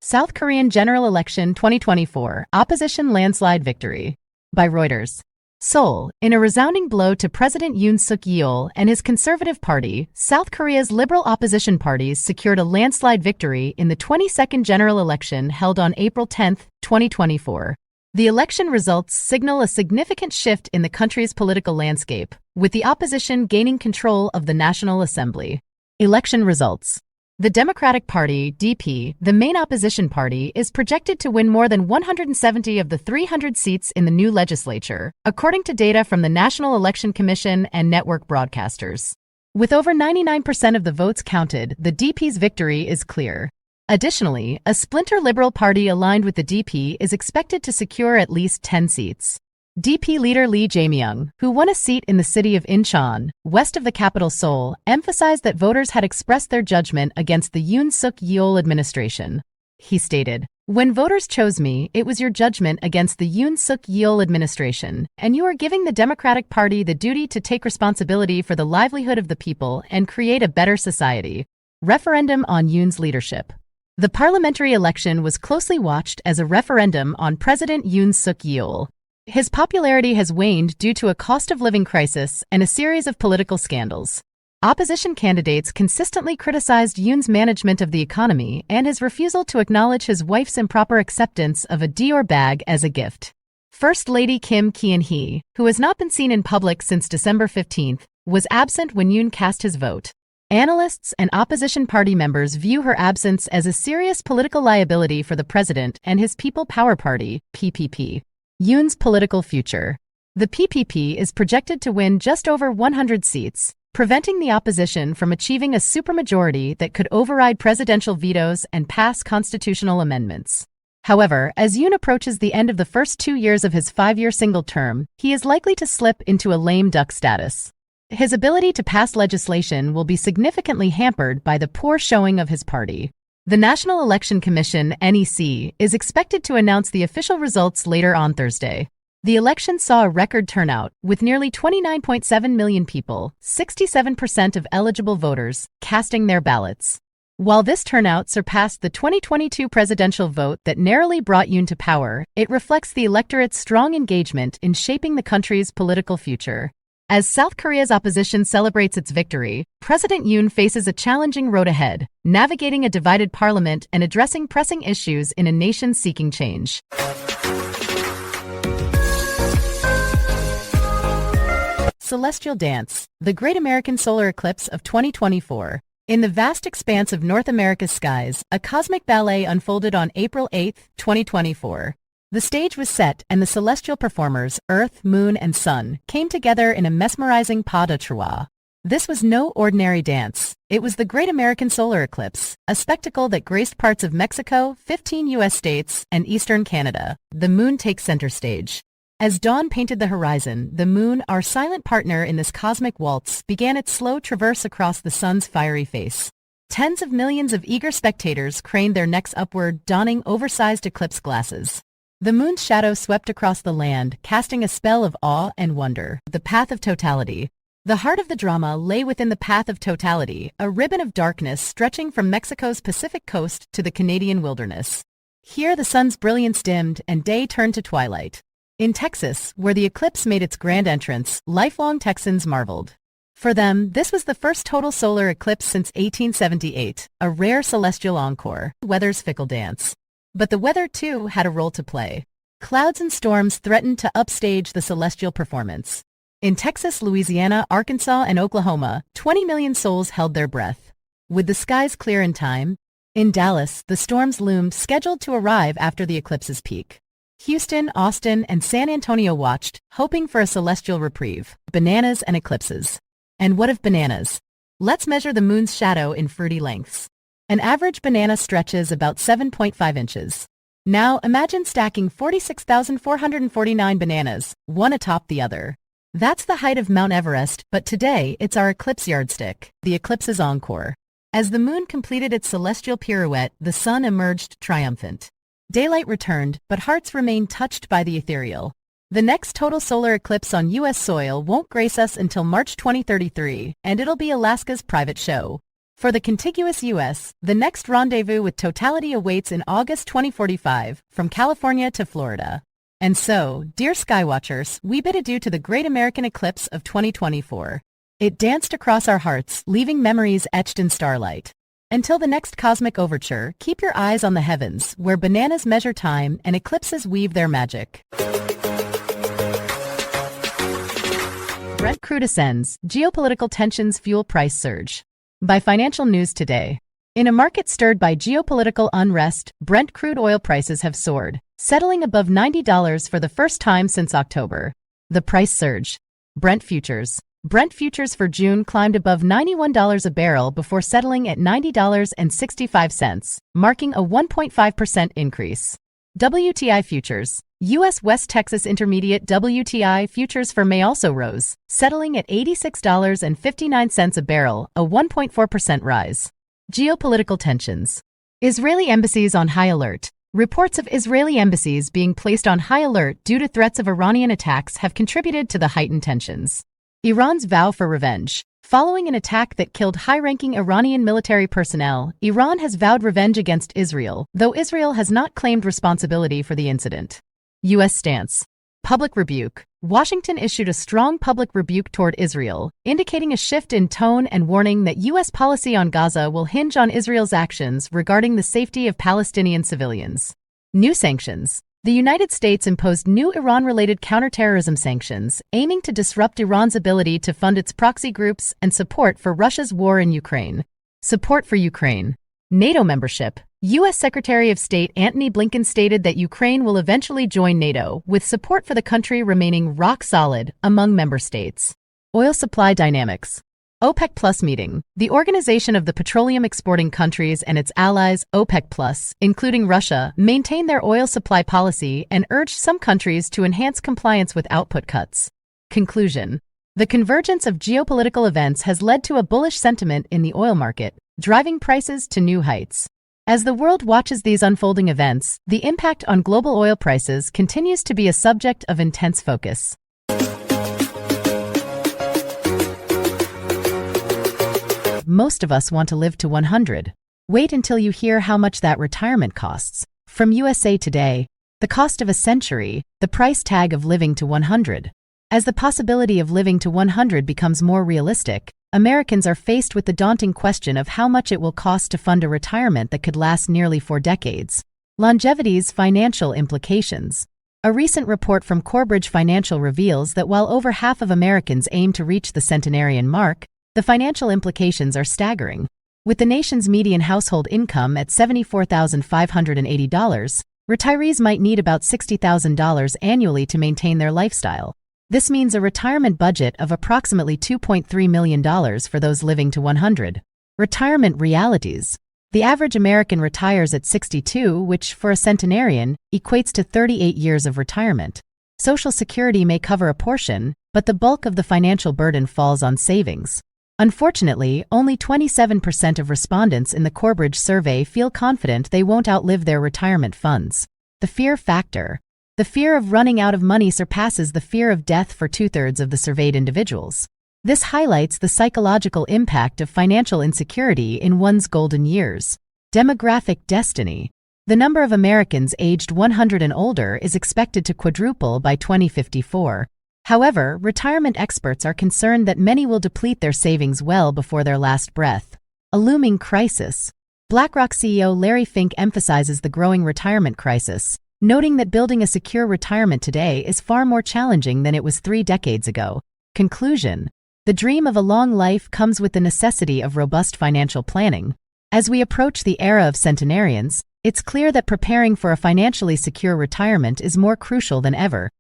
South Korean General Election 2024, Opposition Landslide Victory. By Reuters. Seoul, in a resounding blow to President Yoon Suk-yeol and his Conservative Party, South Korea's liberal opposition parties secured a landslide victory in the 22nd general election held on April 10, 2024. The election results signal a significant shift in the country's political landscape, with the opposition gaining control of the National Assembly. Election results. The Democratic Party, DP, the main opposition party, is projected to win more than 170 of the 300 seats in the new legislature, according to data from the National Election Commission and network broadcasters. With over 99% of the votes counted, the DP's victory is clear. Additionally, a splinter Liberal Party aligned with the DP is expected to secure at least 10 seats. DP leader Lee Jae-myung, who won a seat in the city of Incheon, west of the capital Seoul, emphasized that voters had expressed their judgment against the Yoon Suk-yeol administration. He stated, "When voters chose me, it was your judgment against the Yoon Suk-yeol administration, and you are giving the Democratic Party the duty to take responsibility for the livelihood of the people and create a better society." Referendum on Yoon's leadership. The parliamentary election was closely watched as a referendum on President Yoon Suk-yeol. His popularity has waned due to a cost-of-living crisis and a series of political scandals. Opposition candidates consistently criticized Yoon's management of the economy and his refusal to acknowledge his wife's improper acceptance of a Dior bag as a gift. First Lady Kim Kyon-hee, who has not been seen in public since December 15, was absent when Yoon cast his vote. Analysts and opposition party members view her absence as a serious political liability for the president and his People Power Party, PPP. Yoon's political future. The PPP is projected to win just over 100 seats, preventing the opposition from achieving a supermajority that could override presidential vetoes and pass constitutional amendments. However, as Yoon approaches the end of the first 2 years of his 5-year single term, he is likely to slip into a lame duck status. His ability to pass legislation will be significantly hampered by the poor showing of his party. The National Election Commission, NEC, is expected to announce the official results later on Thursday. The election saw a record turnout, with nearly 29.7 million people, 67% of eligible voters, casting their ballots. While this turnout surpassed the 2022 presidential vote that narrowly brought Yoon to power, it reflects the electorate's strong engagement in shaping the country's political future. As South Korea's opposition celebrates its victory, President Yoon faces a challenging road ahead, navigating a divided parliament and addressing pressing issues in a nation seeking change. Celestial Dance, the Great American Solar Eclipse of 2024. In the vast expanse of North America's skies, a cosmic ballet unfolded on April 8, 2024. The stage was set and the celestial performers, Earth, Moon, and Sun, came together in a mesmerizing pas de trois. This was no ordinary dance. It was the Great American Solar Eclipse, a spectacle that graced parts of Mexico, 15 U.S. states, and eastern Canada. The moon takes center stage. As dawn painted the horizon, the moon, our silent partner in this cosmic waltz, began its slow traverse across the sun's fiery face. Tens of millions of eager spectators craned their necks upward, donning oversized eclipse glasses. The moon's shadow swept across the land, casting a spell of awe and wonder. The path of totality. The heart of the drama lay within the path of totality, a ribbon of darkness stretching from Mexico's Pacific coast to the Canadian wilderness. Here the sun's brilliance dimmed and day turned to twilight. In Texas, where the eclipse made its grand entrance, lifelong Texans marveled. For them, this was the first total solar eclipse since 1878, a rare celestial encore, weather's fickle dance. But the weather, too, had a role to play. Clouds and storms threatened to upstage the celestial performance. In Texas, Louisiana, Arkansas, and Oklahoma, 20 million souls held their breath. Would the skies clear in time? In Dallas, the storms loomed, scheduled to arrive after the eclipse's peak. Houston, Austin, and San Antonio watched, hoping for a celestial reprieve. Bananas and eclipses. And what of bananas? Let's measure the moon's shadow in fruity lengths. An average banana stretches about 7.5 inches. Now imagine stacking 46,449 bananas, one atop the other. That's the height of Mount Everest, but today it's our eclipse yardstick, the eclipse's encore. As the moon completed its celestial pirouette, the sun emerged triumphant. Daylight returned, but hearts remained touched by the ethereal. The next total solar eclipse on U.S. soil won't grace us until March 2033, and it'll be Alaska's private show. For the contiguous U.S., the next rendezvous with totality awaits in August 2045, from California to Florida. And so, dear Skywatchers, we bid adieu to the Great American Eclipse of 2024. It danced across our hearts, leaving memories etched in starlight. Until the next cosmic overture, keep your eyes on the heavens, where bananas measure time and eclipses weave their magic. Brent crude ascends, geopolitical tensions fuel price surge. By Financial News Today. In a market stirred by geopolitical unrest, Brent crude oil prices have soared, settling above $90 for the first time since October. The price surge. Brent futures. Brent futures for June climbed above $91 a barrel before settling at $90.65, marking a 1.5% increase. WTI futures. U.S. West Texas Intermediate WTI futures for May also rose, settling at $86.59 a barrel, a 1.4% rise. Geopolitical tensions. Israeli embassies on high alert. Reports of Israeli embassies being placed on high alert due to threats of Iranian attacks have contributed to the heightened tensions. Iran's vow for revenge. Following an attack that killed high-ranking Iranian military personnel, Iran has vowed revenge against Israel, though Israel has not claimed responsibility for the incident. U.S. stance. Public rebuke. Washington issued a strong public rebuke toward Israel, indicating a shift in tone and warning that U.S. policy on Gaza will hinge on Israel's actions regarding the safety of Palestinian civilians. New sanctions. The United States imposed new Iran-related counterterrorism sanctions, aiming to disrupt Iran's ability to fund its proxy groups and support for Russia's war in Ukraine. Support for Ukraine. NATO membership. U.S. Secretary of State Antony Blinken stated that Ukraine will eventually join NATO, with support for the country remaining rock solid among member states. Oil supply dynamics. OPEC Plus meeting. The Organization of the Petroleum Exporting Countries and its allies, OPEC Plus, including Russia, maintained their oil supply policy and urged some countries to enhance compliance with output cuts. Conclusion. The convergence of geopolitical events has led to a bullish sentiment in the oil market, driving prices to new heights. As the world watches these unfolding events, the impact on global oil prices continues to be a subject of intense focus. Most of us want to live to 100. Wait until you hear how much that retirement costs. From USA Today, the cost of a century, the price tag of living to 100. As the possibility of living to 100 becomes more realistic, Americans are faced with the daunting question of how much it will cost to fund a retirement that could last nearly 4 decades. Longevity's financial implications. A recent report from Corebridge Financial reveals that while over half of Americans aim to reach the centenarian mark, the financial implications are staggering. With the nation's median household income at $74,580, retirees might need about $60,000 annually to maintain their lifestyle. This means a retirement budget of approximately $2.3 million for those living to 100. Retirement realities. The average American retires at 62, which, for a centenarian, equates to 38 years of retirement. Social Security may cover a portion, but the bulk of the financial burden falls on savings. Unfortunately, only 27% of respondents in the Corebridge survey feel confident they won't outlive their retirement funds. The fear factor. The fear of running out of money surpasses the fear of death for 2/3 of the surveyed individuals. This highlights the psychological impact of financial insecurity in one's golden years. Demographic destiny. The number of Americans aged 100 and older is expected to quadruple by 2054. However, retirement experts are concerned that many will deplete their savings well before their last breath. A looming crisis. BlackRock CEO Larry Fink emphasizes the growing retirement crisis, noting that building a secure retirement today is far more challenging than it was 3 decades ago. Conclusion. The dream of a long life comes with the necessity of robust financial planning. As we approach the era of centenarians, it's clear that preparing for a financially secure retirement is more crucial than ever.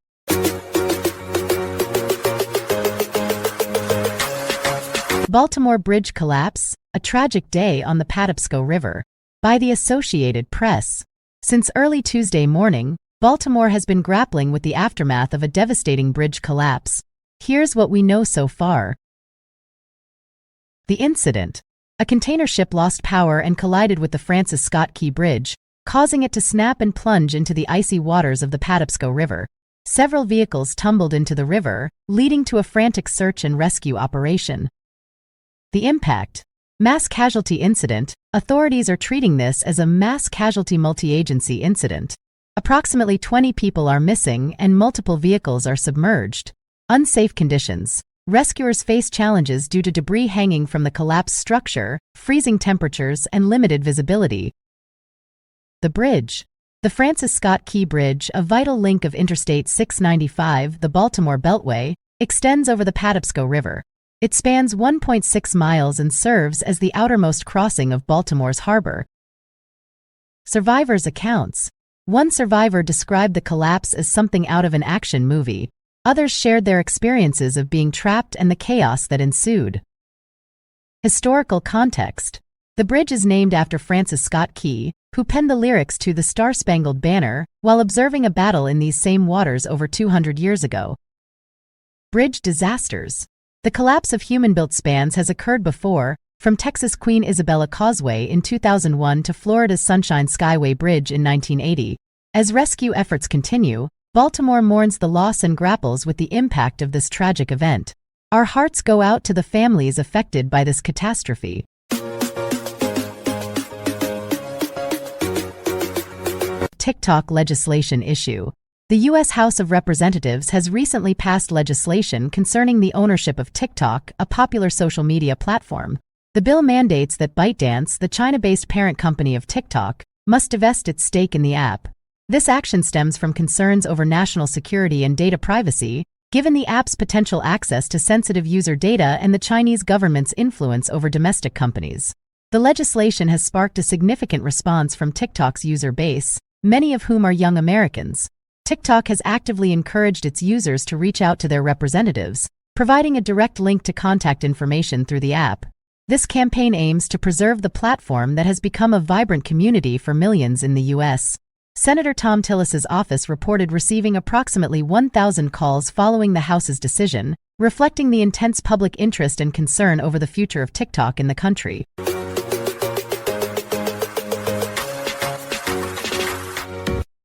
Baltimore Bridge collapse, a tragic day on the Patapsco River. By the Associated Press. Since early Tuesday morning, Baltimore has been grappling with the aftermath of a devastating bridge collapse. Here's what we know so far. The incident. A container ship lost power and collided with the Francis Scott Key Bridge, causing it to snap and plunge into the icy waters of the Patapsco River. Several vehicles tumbled into the river, leading to a frantic search and rescue operation. The impact. Mass casualty incident. Authorities are treating this as a mass casualty multi-agency incident. Approximately 20 people are missing and multiple vehicles are submerged. Unsafe conditions. Rescuers face challenges due to debris hanging from the collapsed structure, freezing temperatures, and limited visibility. The bridge. The Francis Scott Key Bridge, a vital link of Interstate 695, the Baltimore Beltway, extends over the Patapsco River. It spans 1.6 miles and serves as the outermost crossing of Baltimore's harbor. Survivors' accounts. One survivor described the collapse as something out of an action movie. Others shared their experiences of being trapped and the chaos that ensued. Historical context. The bridge is named after Francis Scott Key, who penned the lyrics to The Star-Spangled Banner while observing a battle in these same waters over 200 years ago. Bridge disasters. The collapse of human-built spans has occurred before, from Texas' Queen Isabella Causeway in 2001 to Florida's Sunshine Skyway Bridge in 1980. As rescue efforts continue, Baltimore mourns the loss and grapples with the impact of this tragic event. Our hearts go out to the families affected by this catastrophe. TikTok legislation issue. The U.S. House of Representatives has recently passed legislation concerning the ownership of TikTok, a popular social media platform. The bill mandates that ByteDance, the China-based parent company of TikTok, must divest its stake in the app. This action stems from concerns over national security and data privacy, given the app's potential access to sensitive user data and the Chinese government's influence over domestic companies. The legislation has sparked a significant response from TikTok's user base, many of whom are young Americans. TikTok has actively encouraged its users to reach out to their representatives, providing a direct link to contact information through the app. This campaign aims to preserve the platform that has become a vibrant community for millions in the U.S. Senator Tom Tillis's office reported receiving approximately 1,000 calls following the House's decision, reflecting the intense public interest and concern over the future of TikTok in the country.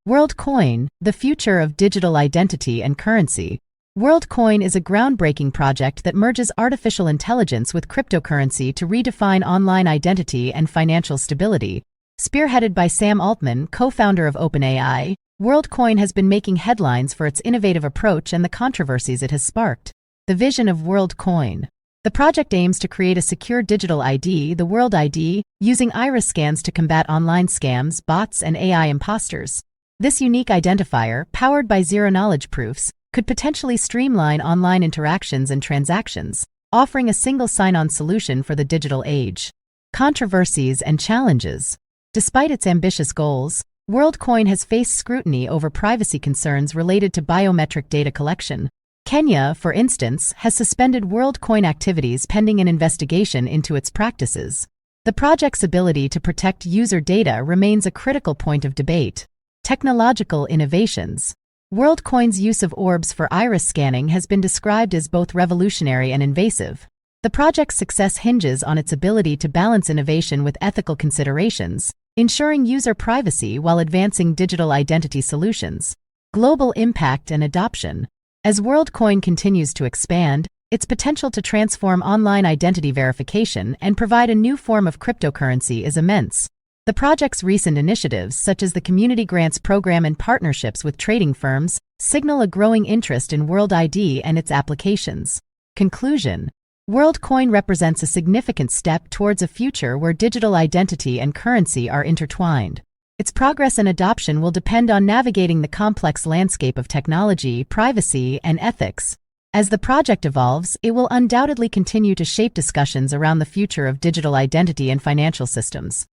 WorldCoin, the future of digital identity and currency. WorldCoin is a groundbreaking project that merges artificial intelligence with cryptocurrency to redefine online identity and financial stability. Spearheaded by Sam Altman, co-founder of OpenAI, WorldCoin has been making headlines for its innovative approach and the controversies it has sparked. The vision of WorldCoin. The project aims to create a secure digital ID, the World ID, using iris scans to combat online scams, bots, and AI imposters. This unique identifier, powered by zero-knowledge proofs, could potentially streamline online interactions and transactions, offering a single sign-on solution for the digital age. Controversies and challenges. Despite its ambitious goals, WorldCoin has faced scrutiny over privacy concerns related to biometric data collection. Kenya, for instance, has suspended WorldCoin activities pending an investigation into its practices. The project's ability to protect user data remains a critical point of debate. Technological innovations. WorldCoin's use of orbs for iris scanning has been described as both revolutionary and invasive. The project's success hinges on its ability to balance innovation with ethical considerations, ensuring user privacy while advancing digital identity solutions. Global impact and adoption. As WorldCoin continues to expand, its potential to transform online identity verification and provide a new form of cryptocurrency is immense. The project's recent initiatives, such as the Community Grants Program and partnerships with trading firms, signal a growing interest in World ID and its applications. Conclusion. WorldCoin represents a significant step towards a future where digital identity and currency are intertwined. Its progress and adoption will depend on navigating the complex landscape of technology, privacy, and ethics. As the project evolves, it will undoubtedly continue to shape discussions around the future of digital identity and financial systems.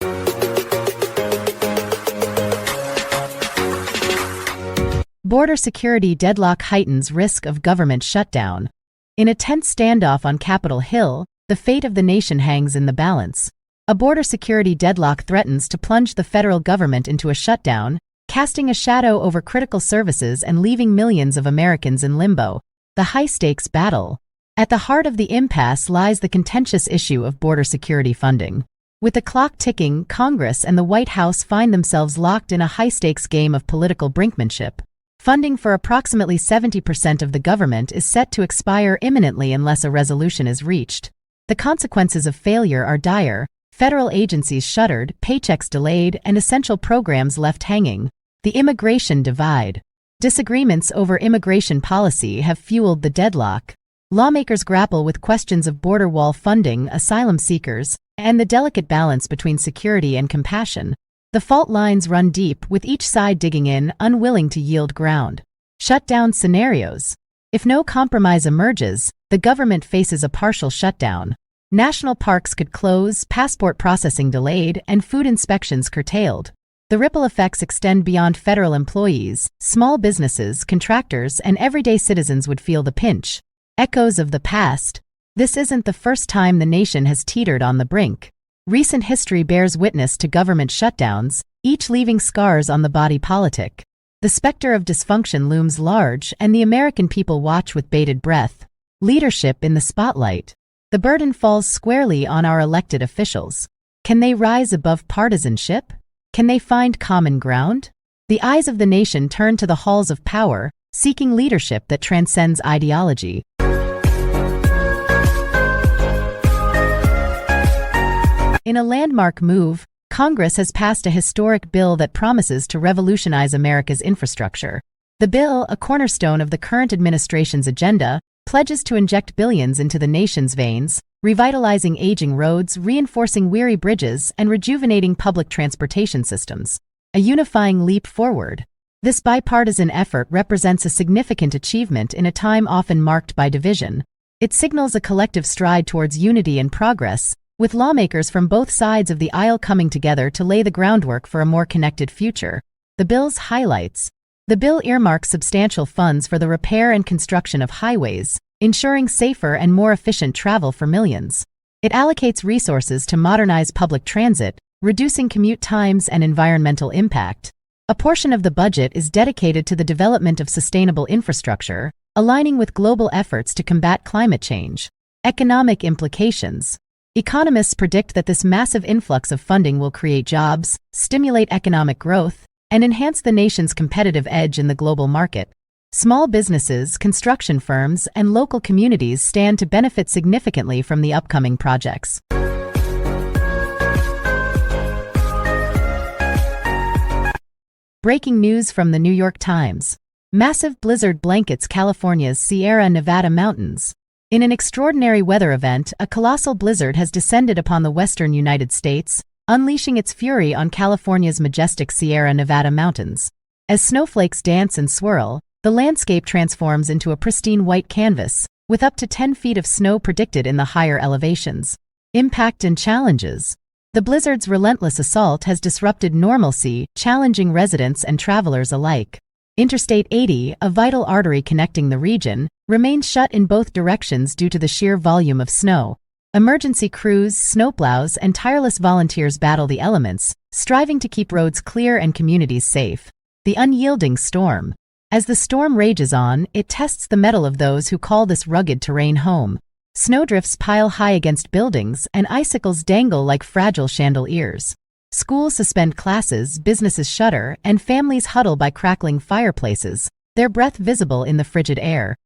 Border security deadlock heightens risk of government shutdown. In a tense standoff on Capitol Hill, the fate of the nation hangs in the balance. A border security deadlock threatens to plunge the federal government into a shutdown, casting a shadow over critical services and leaving millions of Americans in limbo. The high-stakes battle. At the heart of the impasse lies the contentious issue of border security funding. With the clock ticking, Congress and the White House find themselves locked in a high-stakes game of political brinkmanship. Funding for approximately 70% of the government is set to expire imminently unless a resolution is reached. The consequences of failure are dire: federal agencies shuttered, paychecks delayed, and essential programs left hanging. The immigration divide. Disagreements over immigration policy have fueled the deadlock. Lawmakers grapple with questions of border wall funding, asylum seekers, and the delicate balance between security and compassion. The fault lines run deep, with each side digging in, unwilling to yield ground. Shutdown scenarios. If no compromise emerges, the government faces a partial shutdown. National parks could close, passport processing delayed, and food inspections curtailed. The ripple effects extend beyond federal employees. Small businesses, contractors, and everyday citizens would feel the pinch. Echoes of the past. This isn't the first time the nation has teetered on the brink. Recent history bears witness to government shutdowns, each leaving scars on the body politic. The specter of dysfunction looms large, and the American people watch with bated breath. Leadership in the spotlight. The burden falls squarely on our elected officials. Can they rise above partisanship? Can they find common ground? The eyes of the nation turn to the halls of power, seeking leadership that transcends ideology. In a landmark move, Congress has passed a historic bill that promises to revolutionize America's infrastructure. The bill, a cornerstone of the current administration's agenda, pledges to inject billions into the nation's veins, revitalizing aging roads, reinforcing weary bridges, and rejuvenating public transportation systems. A unifying leap forward. This bipartisan effort represents a significant achievement in a time often marked by division. It signals a collective stride towards unity and progress, with lawmakers from both sides of the aisle coming together to lay the groundwork for a more connected future. The bill's highlights. The bill earmarks substantial funds for the repair and construction of highways, ensuring safer and more efficient travel for millions. It allocates resources to modernize public transit, reducing commute times and environmental impact. A portion of the budget is dedicated to the development of sustainable infrastructure, aligning with global efforts to combat climate change. Economic implications. Economists predict that this massive influx of funding will create jobs, stimulate economic growth, and enhance the nation's competitive edge in the global market. Small businesses, construction firms, and local communities stand to benefit significantly from the upcoming projects. Breaking news from the New York Times. Massive blizzard blankets California's Sierra Nevada mountains. In an extraordinary weather event, a colossal blizzard has descended upon the western United States, unleashing its fury on California's majestic Sierra Nevada mountains. As snowflakes dance and swirl, the landscape transforms into a pristine white canvas, with up to 10 feet of snow predicted in the higher elevations. Impact and challenges. The blizzard's relentless assault has disrupted normalcy, challenging residents and travelers alike. Interstate 80, a vital artery connecting the region, remains shut in both directions due to the sheer volume of snow. Emergency crews, snowplows, and tireless volunteers battle the elements, striving to keep roads clear and communities safe. The unyielding storm. As the storm rages on, it tests the mettle of those who call this rugged terrain home. Snowdrifts pile high against buildings, and icicles dangle like fragile chandeliers. Schools suspend classes, businesses shutter, and families huddle by crackling fireplaces, their breath visible in the frigid air.